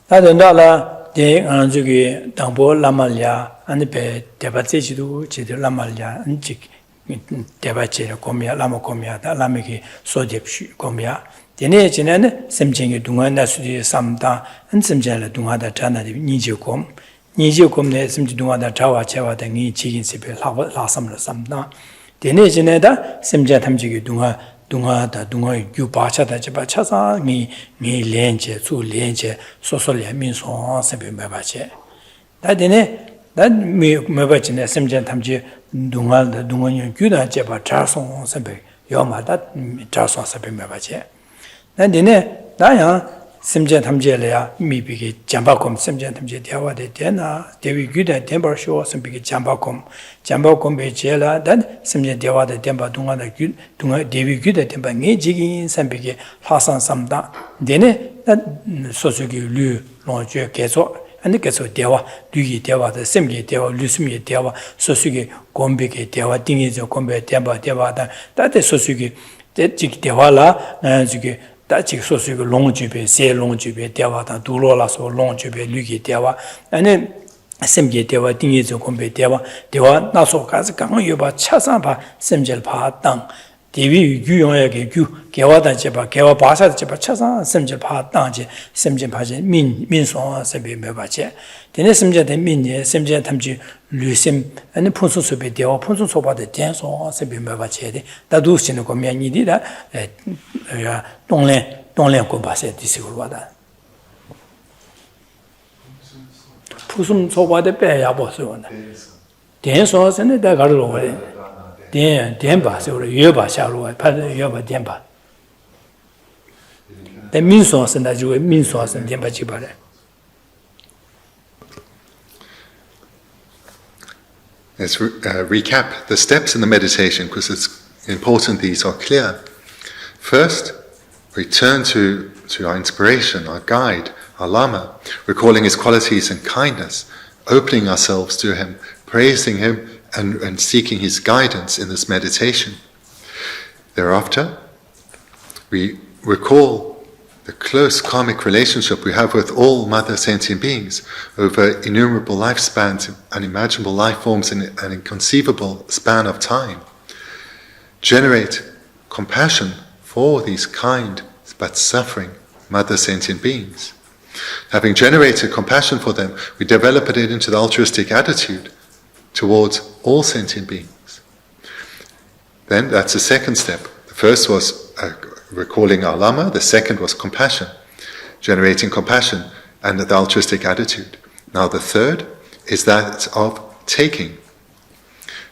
Nadandala, the Anzuki, Dambo Lamalia, and the Pe, Debatsidu, Chid Lamalia, and Chik, Debache, Comia, Lama Comia, Lamiki, Sojep Comia, the Najan, Semjing Dunga Nasudi Samda, and Semjala Dunga Tana, Nijukom, Nijukom, Semjunga Tawa Chava, the Ni Chicken Sipi, Lasam Samda, the Najaneda, Semjatamji Dunga. Dunga yu bacha da jiba chaza ni lenche zu lenche soso le min so sepe meba che da dene da meba che ne semjen tamji dunga yu da jiba chaso sepe yo ma da chaso sepe meba che da dene da ya semjen tamji le ya mi bi ge jamba kom semjen tamji dewa de dena dewi yu da temba sho sepe ge jamba kom be che la da semjen dewa de temba dunga dewi yu da temba nge jigi sepe ge hasan samda dene da sosugi lu lo jue gezo ane gezo dewa lu gi dewa da semge dewa lu sumge dewa sosugi gombe ge dewa dingi zo gombe temba dewa da de sosugi de jig dewa la jige da jig sosugi long jube se long jube dewa da dulo la so long jube lu gi dewa ane semge dewa dingi zo gombe dewa na so ka zi gang yu ba cha san ba semjel pa dang dewi yu yong ya ge yu gewa da jeba gewa ba sa jeba cha san semjel pa dang je semjel pa je min so se be me ba che dene semjel de min ye semjel tam ji lu sim ane punsu so be dewa punsu so ba de dian so se be me ba che de da du sin ko me ni di da ya dong len ko ba se di si ko ba da pusum so ba de be ya bo so na dian so se ne da ga lo ba dian ba se yue ba xia lu pa yue ba dian ba de min so se na ju min so se dian ba ji ba le. Let's recap the steps in the meditation, because it's important these are clear. First, return to our inspiration, our guide, our Lama, recalling his qualities and kindness, opening ourselves to him, praising him, and seeking his guidance in this meditation. Thereafter, we recall the close karmic relationship we have with all mother sentient beings over innumerable lifespans, unimaginable life forms in an inconceivable span of time. Generate compassion for these kind but suffering mother sentient beings. Having generated compassion for them, we develop it into the altruistic attitude towards all sentient beings. Then that's the second step. The first was recalling our Lama, the second was compassion, generating compassion and the altruistic attitude. Now the third is that of taking.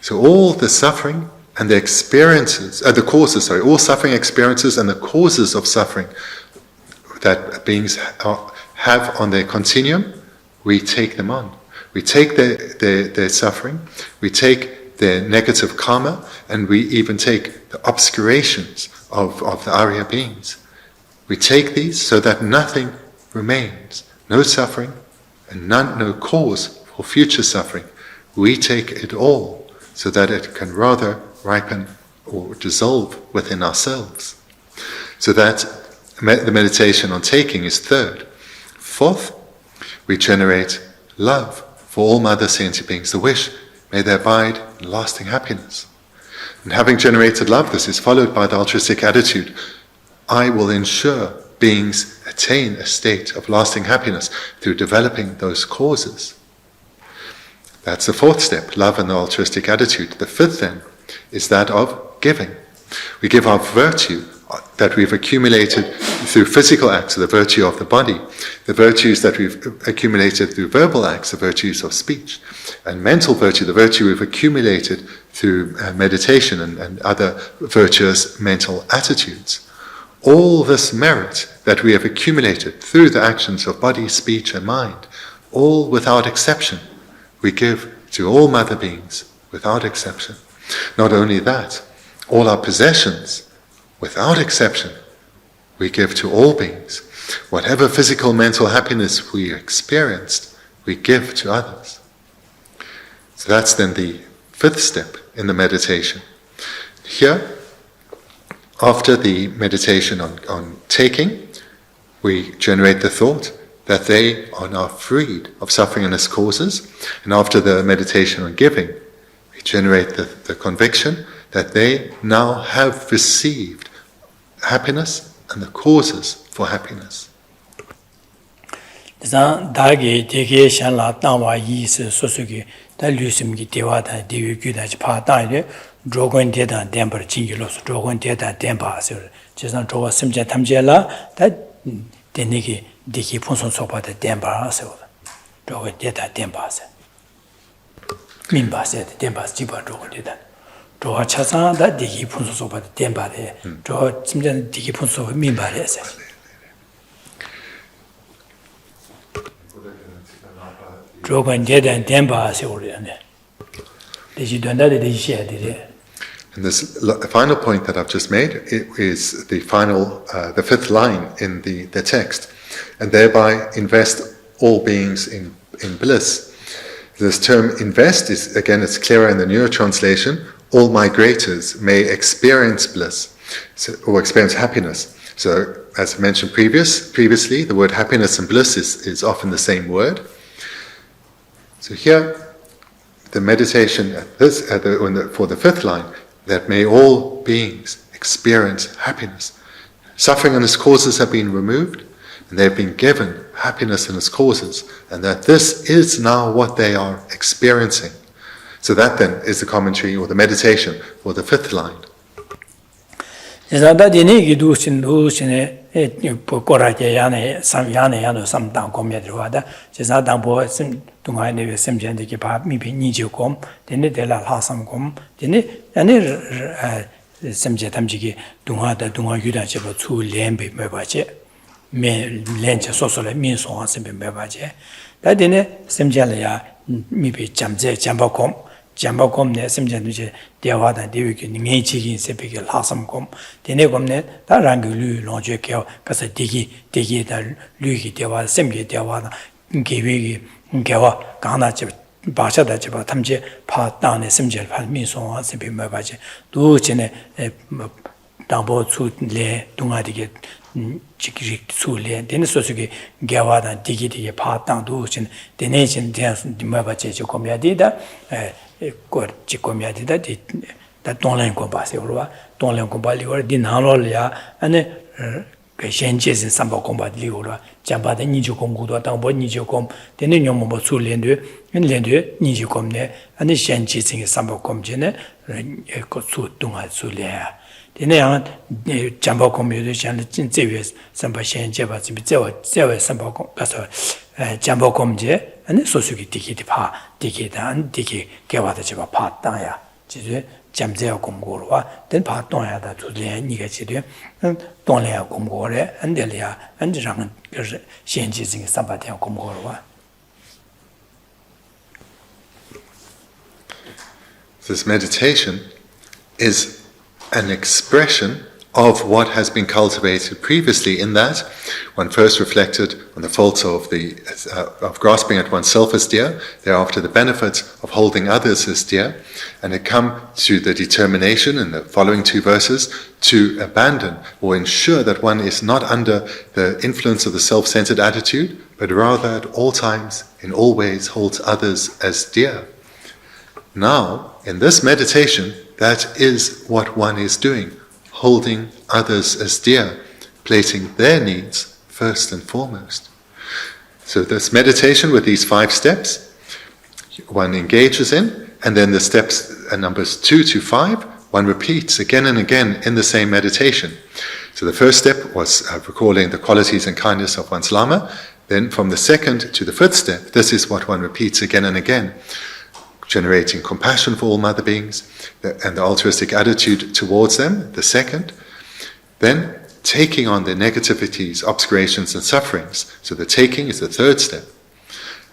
So all the suffering and the experiences, all suffering experiences and the causes of suffering that beings have on their continuum, we take them on. We take their suffering, we take their negative karma, and we even take the obscurations of the Arya beings. We take these so that nothing remains, no suffering, and no cause for future suffering. We take it all so that it can rather ripen or dissolve within ourselves. So that the meditation on taking is third. Fourth, we generate love for all mother sentient beings, the wish, may they abide in lasting happiness. And having generated love, this is followed by the altruistic attitude. I will ensure beings attain a state of lasting happiness through developing those causes. That's the fourth step, love and the altruistic attitude. The fifth then is that of giving. We give our virtue that we've accumulated through physical acts, the virtue of the body, the virtues that we've accumulated through verbal acts, the virtues of speech, and mental virtue, the virtue we've accumulated through meditation and other virtuous mental attitudes. All this merit that we have accumulated through the actions of body, speech, and mind, all without exception, we give to all mother beings without exception. Not only that, all our possessions, without exception, we give to all beings. Whatever physical, mental happiness we experienced, we give to others. So that's then the fifth step in the meditation. Here, after the meditation on taking, we generate the thought that they are now freed of suffering and its causes. And after the meditation on giving, we generate the conviction that they now have received happiness and the causes for happiness. And this final point that I've just made is the fifth line in the text, and thereby invest all beings in bliss. This term invest is, again, it's clearer in the newer translation, all migrators may experience bliss, or experience happiness. So, as mentioned previously, the word happiness and bliss is often the same word. So here, the meditation for the fifth line, that may all beings experience happiness. Suffering and its causes have been removed, and they have been given happiness and its causes, and that this is now what they are experiencing. So that then is the commentary or the meditation for the fifth line. Jambakomne semjanuje dewadan dewi ngi chigin sepeke lasamkom dene komne ta rangulu lonje kyo kasa digi da lugi dewa semge dewa ngewi ngewa kana che basha da che ba tamje pa dane semjel pal min so sepe mabaje du chene dambo chu le dungadige chikiri sule dene sosuge gewada digi pa dang du chen dene chen den mabaje che komyadida ko chikomyadida da tonlen ko base orwa tonlen ko bali or din halol ya ane 그 현재진 삼바공바 리오라 잠바데 니주공구도 당보 니주공 되는 용모 술련도 연련도 니주공네 아니 현재진 삼바공제네 그 수동아 술래야 되네요 잠바공묘도 전 진제외 삼바 현재바 제외 삼바공 가서 잠바공제 아니 소수기 디기디파 디기단 디기 개와다 제가 파다야 지제 잠재야 공고로와 된 파동야다 두래 니가 지되 동래야 공고래 안델이야 안지랑은 그 현지적인 삼바대야 공고로와 This meditation is an expression of what has been cultivated previously, in that one first reflected on the faults of grasping at oneself as dear, thereafter the benefits of holding others as dear, and it come to the determination in the following two verses to abandon or ensure that one is not under the influence of the self-centered attitude, but rather at all times, in all ways, holds others as dear. Now, in this meditation, that is what one is doing, holding others as dear, placing their needs first and foremost. So this meditation with these 5 steps, one engages in, and then the steps numbers 2 to 5, one repeats again and again in the same meditation. So the first step was recalling the qualities and kindness of one's Lama. Then from the second to the 5th step, this is what one repeats again and again, generating compassion for all mother beings and the altruistic attitude towards them, the second. Then taking on their negativities, obscurations and sufferings. So the taking is the 3rd step.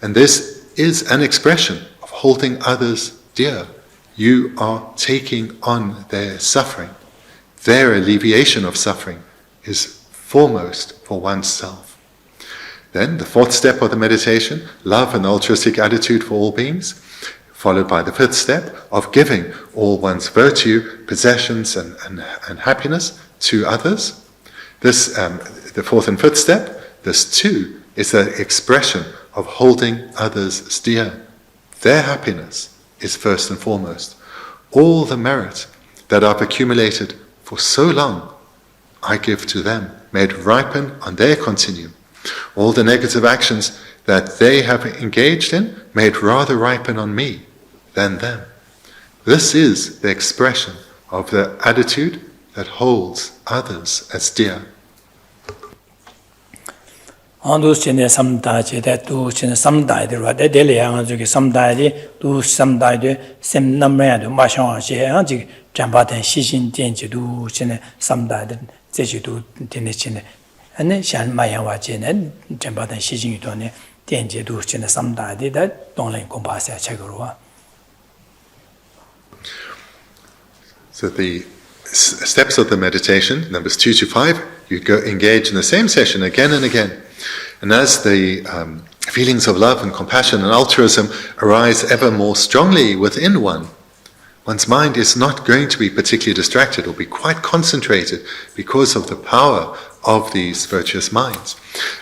And this is an expression of holding others dear. You are taking on their suffering. Their alleviation of suffering is foremost for oneself. Then the 4th step of the meditation, love and altruistic attitude for all beings, followed by the 5th step of giving all one's virtue, possessions and happiness to others. This, the 4th and 5th step, this too is the expression of holding others as dear. Their happiness is first and foremost. All the merit that I've accumulated for so long, I give to them, made ripen on their continuum. All the negative actions that they have engaged in, made rather ripen on me than them. This is the expression of the attitude that holds others as dear. Andus chene samdaje that tu chene samdai de ra de le yang ju ki samdai de tu samdai de sem namya de ma shang she yang ji jamba den xi xin jian ji du chene samdai de zhe ji du de ne chene ane shan ma yang wa chene jamba den xi xin yu de ne dian ji du chene samdai de da dong len gong ba sa che ge ro. So the steps of the meditation, numbers 2 to 5, you engage in the same session again and again. And as the feelings of love and compassion and altruism arise ever more strongly within one, one's mind is not going to be particularly distracted or be quite concentrated because of the power of these virtuous minds.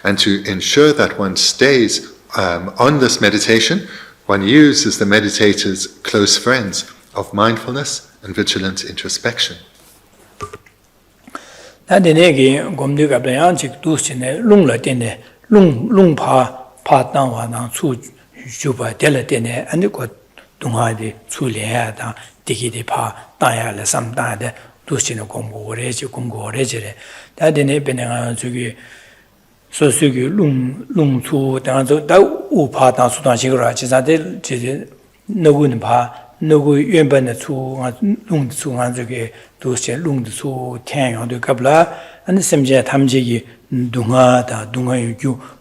And to ensure that one stays on this meditation, one uses the meditator's close friends of mindfulness and vigilant introspection. That gomdu gabrian chik dusine lung la tene lung pa tang wa nang chu juba dele tene and ko dunga de chu le da digi de pa ta ya le sam da de dusine gomgo re jire da benanga jugi so sugi lung chu da u pa da su da ji ra ji za de ji no gun pa 너고原本的 농수 저게 도시 농수 태양도 갑라 아니 심지어 탐지기 동아다 동아유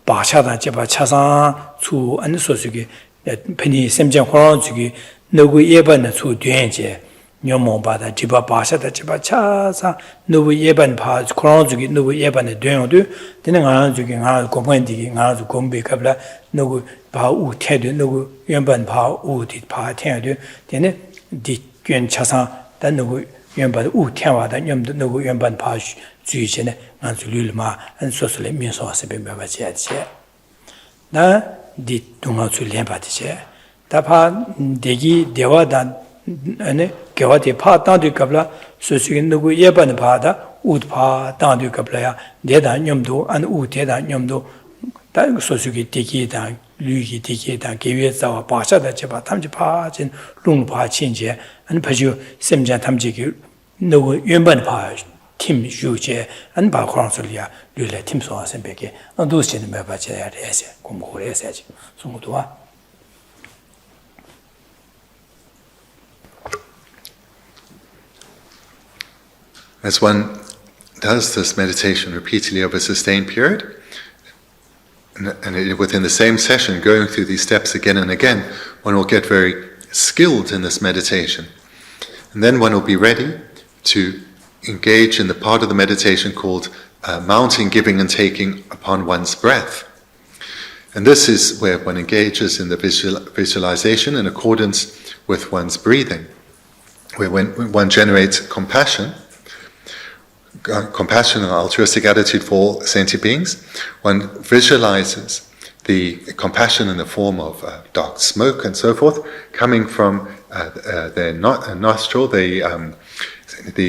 바샤다 제바 차사 수 아니 소수기 편이 심지어 호랑주기 너고 예반의 수 뒤에제 녀몽바다 제바 바샤다 제바 차사 너고 예반 바 호랑주기 너고 예반의 뒤에도 되는 거 저기 가 공부한디기 가서 공부 갑라 너고 바우 태도 너고原本바우 디 바태도 되네 디견 차사 단 너고原本우 태와다 염도 너고 原本 바 주의전에 안줄을마 안소설에 면소와서 배워봐야지 나 디동아줄 렘바디제 다파 대기 대화다 아니 개화디 파다도 갑라 소수긴 누구 예반의 바다 udpa tandu kaplaya deda nyomdo an u deda nyomdo ta sosugi tiki da lugi tiki da gewe zawa pasha da cheba tamji pa jin lung pa chinje an paju semja tamji gi no yuan pa tim yuje an ba khang sulia lule tim so asen beke an du sin me ba che ya rese kum ko rese ji sung du wa. As one does this meditation repeatedly over a sustained period, and within the same session, going through these steps again and again, one will get very skilled in this meditation. And then one will be ready to engage in the part of the meditation called mounting, giving and taking upon one's breath. And this is where one engages in the visualization in accordance with one's breathing, where when one generates compassion and altruistic attitude for all sentient beings, one visualizes the compassion in the form of dark smoke and so forth, coming from their nostril, the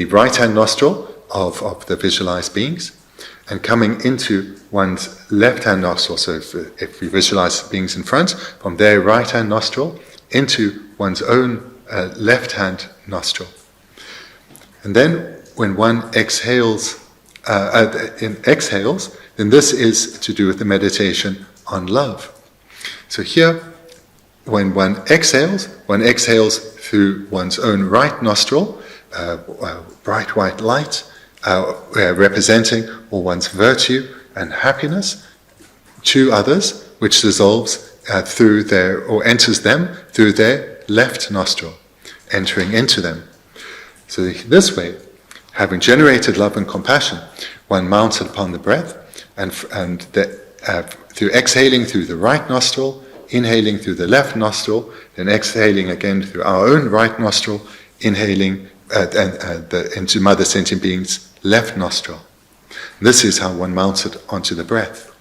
right-hand nostril of the visualized beings, and coming into one's left-hand nostril. So if we visualize beings in front, from their right-hand nostril into one's own left-hand nostril. And then when one exhales, then this is to do with the meditation on love. So here, when one exhales through one's own right nostril, bright white light, representing all one's virtue and happiness to others, which dissolves through or enters them through their left nostril, entering into them. So this way, having generated love and compassion, one mounted upon the breath, and through exhaling through the right nostril, inhaling through the left nostril, then exhaling again through our own right nostril, inhaling into Mother Sentient Being's left nostril. This is how one mounted onto the breath.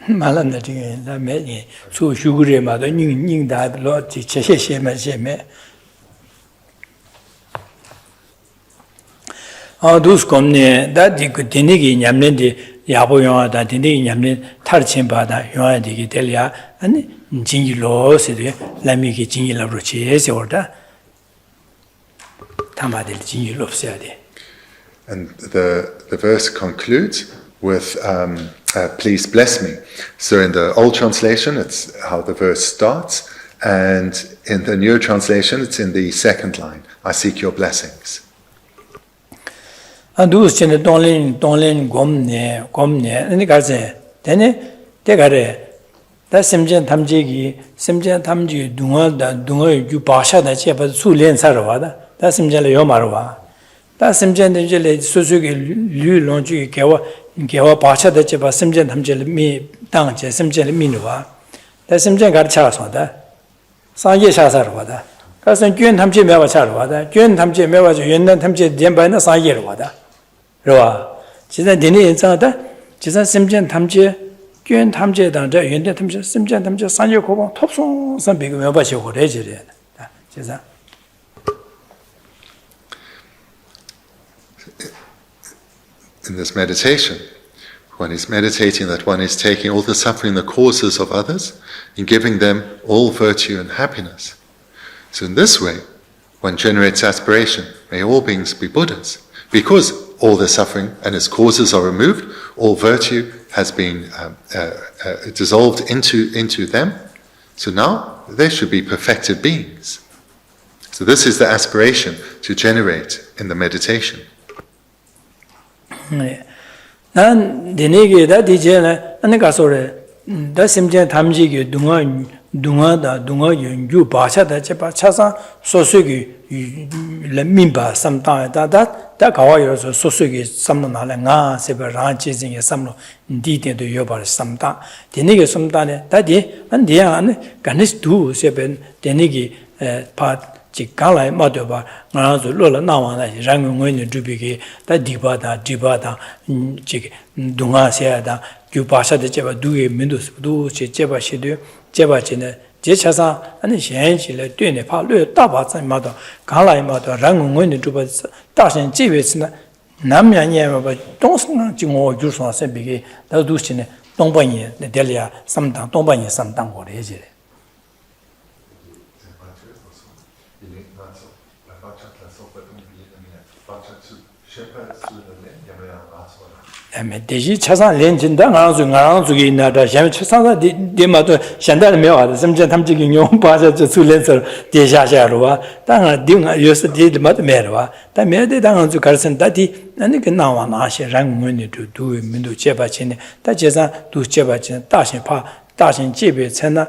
말한다 지금 다음에 수 휴그레마도 닝다로 제셰셰메셰메 두스콤네 다디 그 디니기 냠는데 야보용하다 디니기 냠는 탈침바다 용하디기 될야 아니 진기로스데 라미기 진기라로 제세오다 담아들 진기로스야 돼. And the verse concludes with please bless me. So in the old translation, it's how the verse starts, and in the new translation, it's in the second line. I seek your blessings. 누스체네 동린 곰네 아니 가세 되네 대가래 다 심전 탐지기 둥어다 유 바샤다 제바 수련 사러와다 다 심전에 요 말어와 다 심전에 이제 소소기 류론지 개와 바샤다 제바 심전 탐지를 미 당제 심전에 미노와 다 심전 가르쳐서다 상예 사사러와다 가서 균 탐지 매와 차러와다 균 탐지 매와서 연난 탐지 된바는 상예러와다 그러와 지난 되는 인상하다 지산 심전 탐지 균 탐지에 당자 연대 탐지 심전 탐지 상예 고봉 톱송 선비고 매바시고 그래지래 지산 In this meditation, one is meditating that one is taking all the suffering, the causes of others, and giving them all virtue and happiness. So in this way, one generates aspiration, may all beings be Buddhas. Because all the suffering and its causes are removed, all virtue has been dissolved into them. So now they should be perfected beings. So this is the aspiration to generate in the meditation. 난 되네게다 디제나 안가서래 다 심제 탐지기 둥아다 유 바샤다 제바 차사 소수기 렘민바 삼다다 다 가와여서 소수기 삼노나래 nga 세바라 지징에 삼노 디데도 여바 삼다 되네게 삼다네 다디 안디야 안 가니스 두 세벤 되네기 파 지가라이 마도바 나서 로라 나와나 랑응외는 주비기 다 디바다 지 둥아세야다 규바샤데 제바 두게 민도스 두 제바시도 제바지네 제차사 아니 현실에 되네 파르 따바자마도 갈라이마도 랑응원의 주바 다신 집에서나 남양이야 뭐 동성 증오 주소서 비게 다두시네 동반이 델리아 삼당 동반이 삼당 거래지 대시 차산 렌진다 나랑주기 있나다 샤미 차산다 데마도 현달에 메와다 심지어 탐지기 용 바자저 술렌서 대샤샤로와 당아 딩아 요스 데마도 메로와 다 메데 당아주 가르선다디 아니 그 나와 나시 랑문이 두 민도 제바치네 다 제사 두 제바치네 다신 집에 채나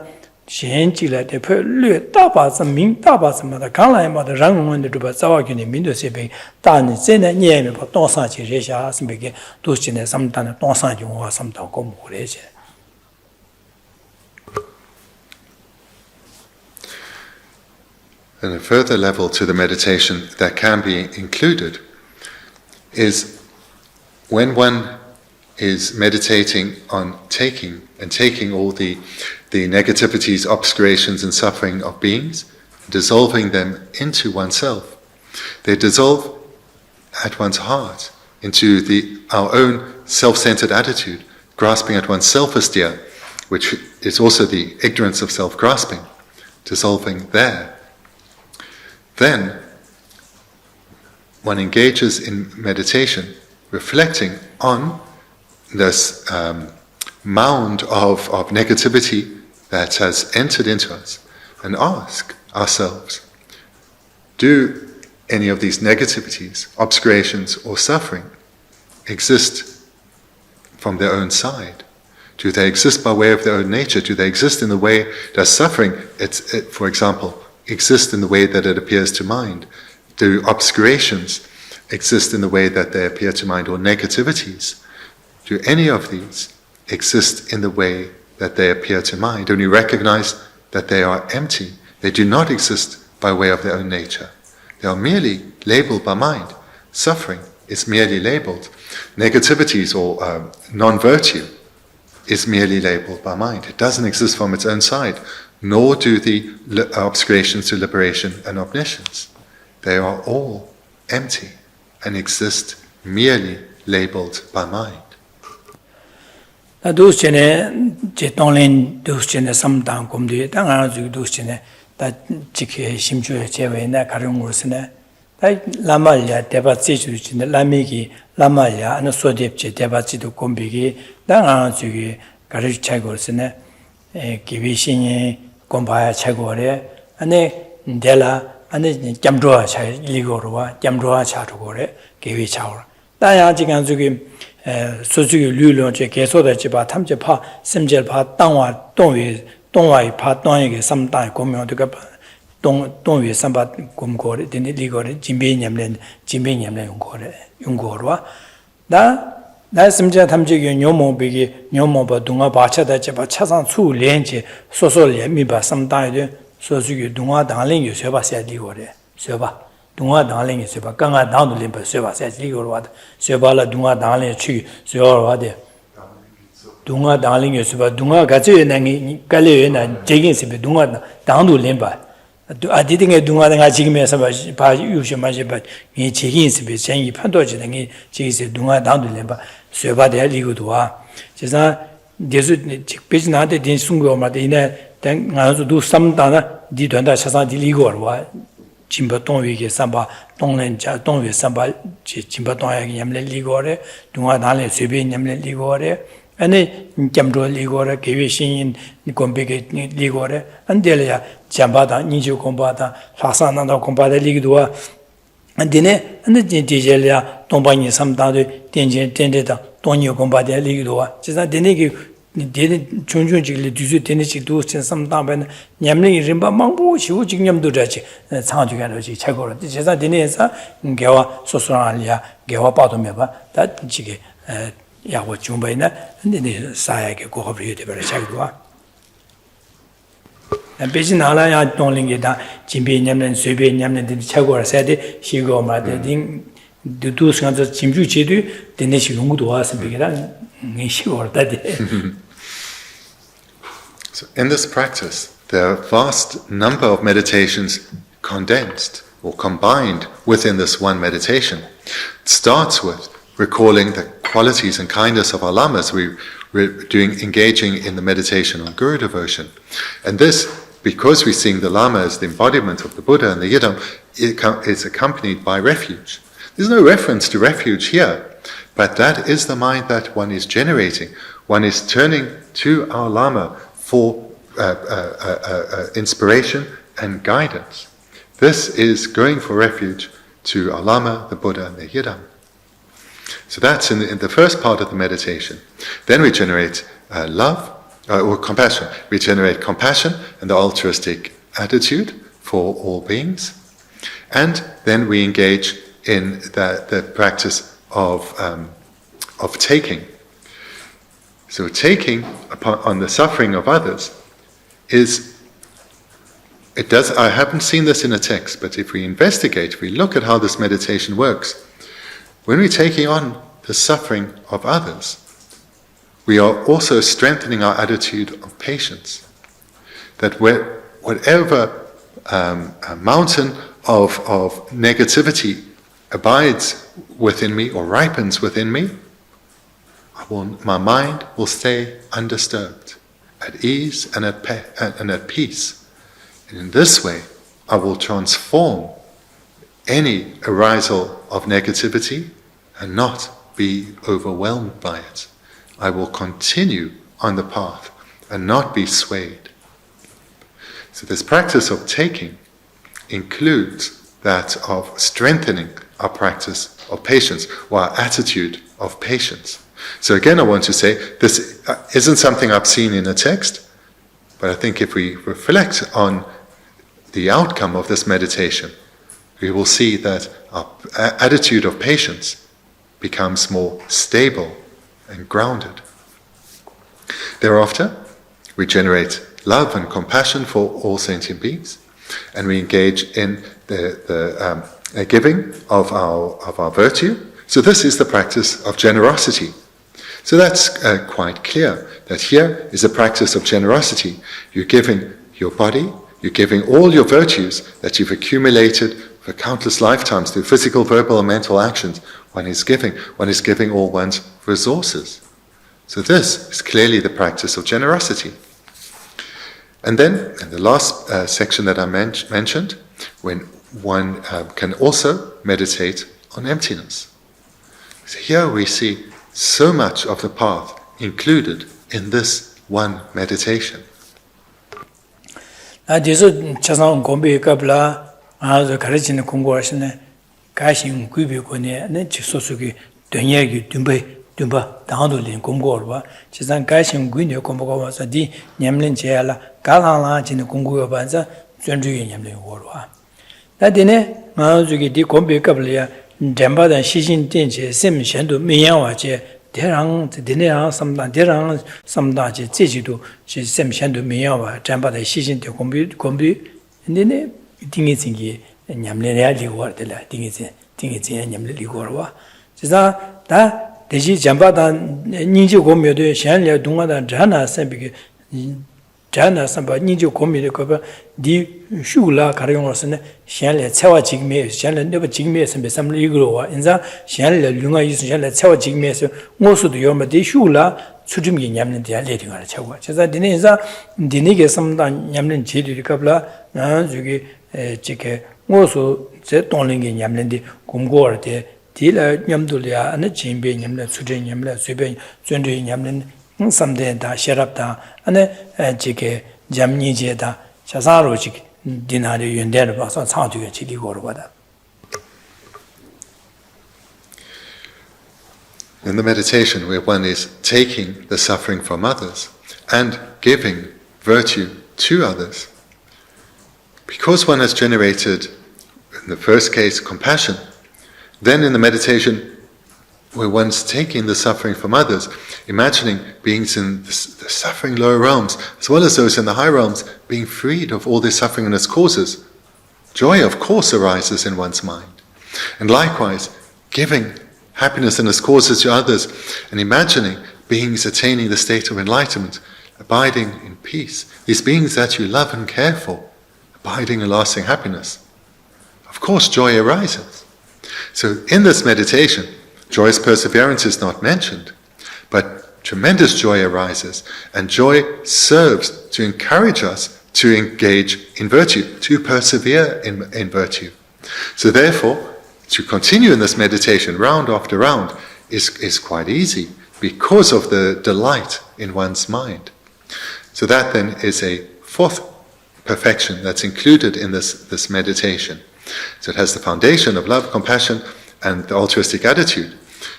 현지라 대표 略大把名大把什么的刚来嘛的人文的这个早给你民族这边大呢现在年没把东上去这下什么个都现在什么单的东上就我什么到过母来些 And a further level to the meditation that can be included is when one is meditating on taking all the negativities, obscurations and suffering of beings, dissolving them into oneself. They dissolve at one's heart into our own self-centered attitude, grasping at one's self-esteem, which is also the ignorance of self-grasping, dissolving there. Then one engages in meditation, reflecting on this mound of negativity that has entered into us, and ask ourselves, do any of these negativities, obscurations or suffering exist from their own side? Do they exist by way of their own nature? Do they exist in the way that suffering, for example, exist in the way that it appears to mind? Do obscurations exist in the way that they appear to mind, or negativities? Do any of these exist in the way that they appear to mind? Only recognize that they are empty. They do not exist by way of their own nature. They are merely labeled by mind. Suffering is merely labeled. Negativities or non-virtue is merely labeled by mind. It doesn't exist from its own side, nor do the obscurations to liberation and omniscience. They are all empty and exist merely labeled by mind. those chene je tonglin those chene samdang komde tanga ju those chene ta chike simchu chewe na karung usne ta lamalya deba cheju chine lamigi lamalya ana sodep che deba chido kombigi tanga ju garu chago usne kibi shin kombaya chago re ane dela ane jamdroa cha ligorwa jamdroa cha gore kibi chago ta ya jigan ju 소주의 류론제 계속의 지바 탐제파 심제파 땅와 동와의 파 동에게 삼단 공명도가 동위 삼바 공고를 되는 리거를 진비념len 용고로와 나 심제 탐제의 뇨모비기 뇨모바 동화 바차다 지바 차상 수 렌제 소소레 미바 삼단의 소주의 동화 당랭이 쇠바세 리거래 쇠바 동화 당랭이 쇠바 강아 나도 림바 쇠바세 리거로와 쇠바라 동화 당랭이 취 쇠어와데 동화 당랭이 쇠바 동화 같이 나기 깔려나 제긴스비 동화 당도 림바 아디딩의 동화가 지금에서 봐 유시마지 봐 이 제긴스비 생이 판도지는 이 제기세 동화 당도 림바 쇠바데 리고도와 제가 예수 직비지나데 딘 순고마데 이내 당 가서도 삼다나 디던다 차상 리고로와 진바 동위게 삼바 동렌자 동위 삼바 진바 동야게 냠레 리고레 동화 나레 쇠비 냠레 리고레 아니 점조 리고레 계획신 곰베게 리고레 안델야 잠바다 니주 곰바다 사산나다 곰바다 리기도와 안데네 안데 디젤야 동방이 삼다도 된제 된데다 돈이 곰바다 리기도와 진짜 데네게 데네 종종직을 뒤주 데네직도 삼다변 냠랭이 림바 망보 시우 직념도 자지 상주가로지 최고로 제가 데네에서 개와 소소랑알이야 개와 빠도메바 다 지게 야고 중바이나 근데 사야게 고급이 되버려 자기와 베진 알아야 동링게다 진비 냠는 쇠비 냠는 데 최고로 세대 시고 마데딩 두두스간서 짐주제도 데네시 용도 와서 비게란 So in this practice, there are a vast number of meditations condensed or combined within this one meditation. It starts with recalling the qualities and kindness of our lamas. We're engaging in the meditation on Guru devotion. And this, because we sing the Lama as the embodiment of the Buddha and the Yidam, it's accompanied by refuge. There's no reference to refuge here, but that is the mind that one is generating. One is turning to our Lama for inspiration and guidance. This is going for refuge to our Lama, the Buddha, and the Yidam. So that's in the first part of the meditation. Then we generate love, or compassion. We generate compassion and the altruistic attitude for all beings. And then we engage in the practice of taking. So taking on the suffering of others I haven't seen this in a text, but if we investigate, if we look at how this meditation works, when we're taking on the suffering of others, we are also strengthening our attitude of patience. That whatever mountain of negativity abides within me or ripens within me, my mind will stay undisturbed, at ease and at peace. And in this way, I will transform any arisal of negativity and not be overwhelmed by it. I will continue on the path and not be swayed. So this practice of taking includes that of strengthening our practice of patience, or our attitude of patience. So again, I want to say, this isn't something I've seen in a text, but I think if we reflect on the outcome of this meditation, we will see that our attitude of patience becomes more stable and grounded. Thereafter, we generate love and compassion for all sentient beings, and we engage in the giving of our virtue. So this is the practice of generosity. So that's quite clear, that here is a practice of generosity. You're giving your body, you're giving all your virtues that you've accumulated for countless lifetimes through physical, verbal, and mental actions. One is giving all one's resources. So this is clearly the practice of generosity. And then, in the last section that I mentioned, when one can also meditate on emptiness. So here we see so much of the path included in this one meditation. Diso chasang gombe kabla azo karichin kongwashne kashin gubi kone ne chisosugi donyagi dumba dangdo lin kongorwa chasang kashin guine kombowa sa di nyamlin chela galangla chin kongwa banza zhenjuye nyamlin worwa dadine mazugi di gombe kabla demba dan shijin denje sem shendu miyangwa je 대랑 드네랑 삼단 대랑 삼다지 제지도 시 샘션도 미야와 잠바의 시신대 공비 근데네 딩이 생기 냠내야 리고르들라 딩이 냠내 리고르와 진짜 다 대시 잠바다 닌지 공묘도 샹려 동화다 자나 샘비게 자나 삼바 닌지 공묘도 거바 디 슈라 가령으로서는 샹려 채와 지금에 샹려 네버 지금에 샘비 삼리고와 인자 샹려 룽아 이스 샹려 채와 지금에서 모수도 요마디 슈라 수줌이 냠는 데야 레딩을 채고 제가 디네 인자 디니게 삼다 냠는 제리를 갑라 나 저기 지게 모수 제 돈링게 냠는데 공고할 때 딜라 냠돌이야 안 진배 냠는 수제 냠는 수배 전주의 냠는 samdenda sherabda ane jike jamni jeda chasaro jik dinari yundere ba sa changjuge chili gorwada. In the meditation where one is taking the suffering from others and giving virtue to others, because one has generated, in the first case, compassion, then in the meditation where one's taking the suffering from others, imagining beings in the suffering lower realms, as well as those in the high realms, being freed of all this suffering and its causes. Joy, of course, arises in one's mind. And likewise, giving happiness and its causes to others, and imagining beings attaining the state of enlightenment, abiding in peace, these beings that you love and care for, abiding in lasting happiness, of course joy arises. So in this meditation, joyous perseverance is not mentioned, but tremendous joy arises, and joy serves to encourage us to engage in virtue, to persevere in virtue. So therefore, to continue in this meditation round after round is quite easy because of the delight in one's mind. So that then is a fourth perfection that's included in this meditation. So it has the foundation of love, compassion, and the altruistic attitude.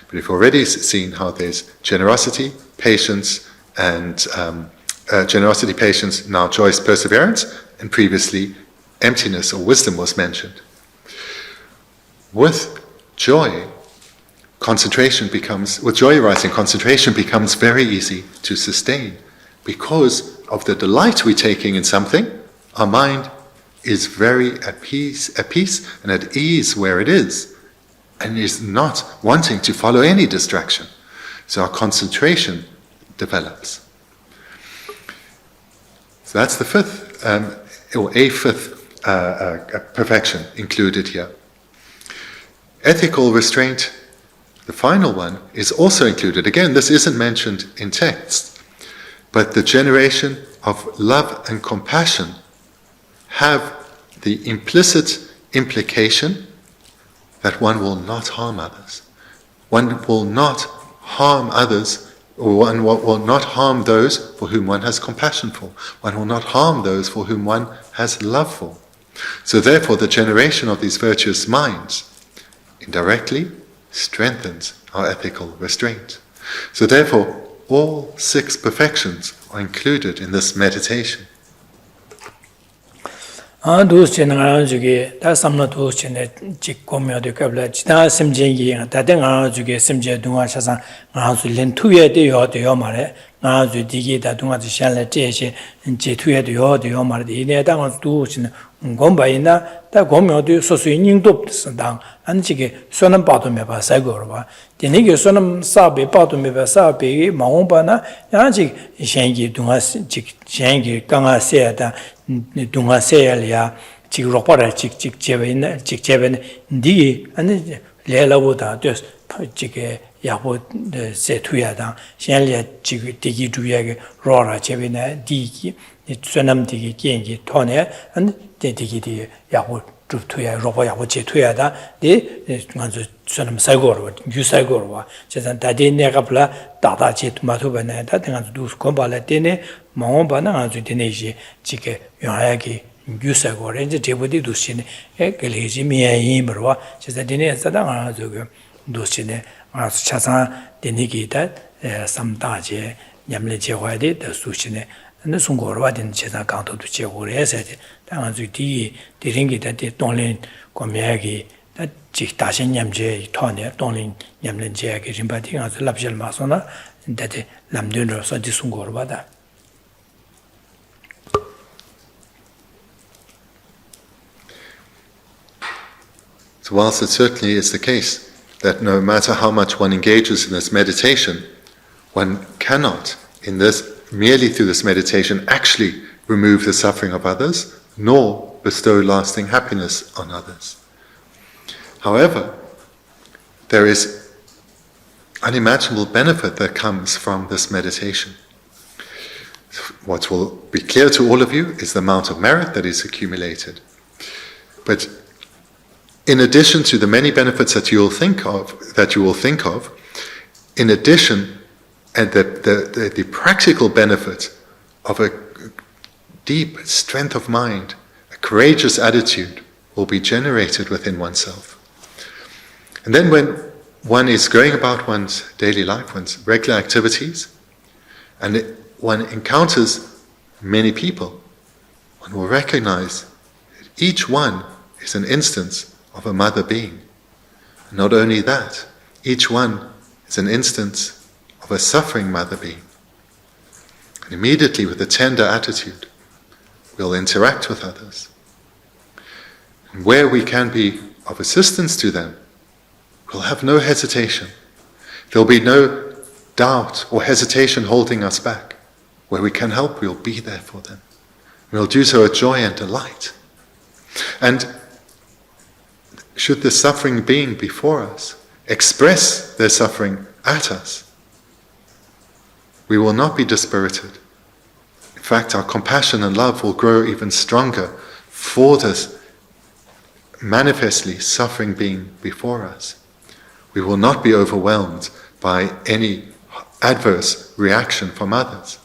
But we've already seen how there's generosity, patience, and generosity, patience, now joyous perseverance, and previously emptiness or wisdom was mentioned. With joy arising, concentration becomes very easy to sustain. Because of the delight we're taking in something, our mind is very at peace and at ease where it is, and is not wanting to follow any distraction. So our concentration develops. So that's the fifth perfection included here. Ethical restraint, the final one, is also included. Again, this isn't mentioned in text, but the generation of love and compassion have the implicit implication that one will not harm others. One will not harm others, or one will not harm those for whom one has compassion for. One will not harm those for whom one has love for. So therefore, the generation of these virtuous minds indirectly strengthens our ethical restraint. So therefore, all 6 perfections are included in this meditation. gombaina ta gomyo de so su ning dop sandang an ji ge sonam pa do me ba sai go ba de ne ge sonam sa be pa do me ba sa be ma won ba na ya ji shen gi dung ha ji shen gi kang ha se da dung ha se ya ya ji ro pa ra ji je be na ji je be ndi an le la bo da de ji ge ya bo de se tu ya da shen le ji de gi du ya ge ro ra je be na di gi sonam di gi gen gi to ne an 되게 야고 줍투야 로바 야고 제투야다 네 먼저 저는 살고로 유살고로 제가 다디 내가 불라 다다 제투마토바네 다등한 두스 콤발레 때네 마음바나 아주 되네지 지게 요하야기 유살고로 이제 제보디 두시네 에글리지 미야이 버와 제가 되네 사당 아주 두시네 아주 차상 되니기다 삼다제 냠레 제화데 두시네 네 송고로 된 제가 강도도 제고를 해서 당연히 뒤 대링기 때 동린 고매하기 직 다시 냠제 토네 동린 냠는 제하게 심바팅 아주 랍실 마소나 인데 남들로서 뒤 송고로 받아 So whilst it certainly is the case that no matter how much one engages in this meditation, one cannot in this merely through this meditation actually remove the suffering of others, nor bestow lasting happiness on others. However, there is unimaginable benefit that comes from this meditation. What will be clear to all of you is the amount of merit that is accumulated. But in addition to the many benefits that you will think of, in addition, and the practical benefit of a deep strength of mind, a courageous attitude, will be generated within oneself. And then when one is going about one's daily life, one's regular activities, and one encounters many people, one will recognize that each one is an instance of a mother being. And not only that, each one is an instance of a suffering mother being. And immediately with a tender attitude, we'll interact with others. And where we can be of assistance to them, we'll have no hesitation. There'll be no doubt or hesitation holding us back. Where we can help, we'll be there for them. We'll do so with joy and delight. And should the suffering being before us express their suffering at us, we will not be dispirited. In fact, our compassion and love will grow even stronger for this manifestly suffering being before us. We will not be overwhelmed by any adverse reaction from others.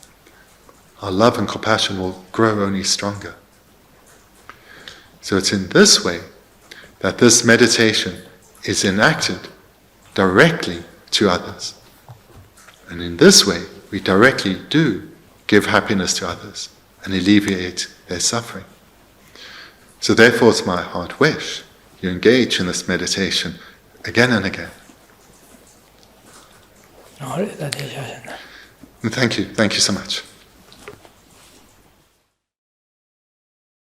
Our love and compassion will grow only stronger. So it's in this way that this meditation is enacted directly to others. And in this way, we directly do give happiness to others and alleviate their suffering. So therefore it's my heart wish you engage in this meditation again and again. Thank you so much.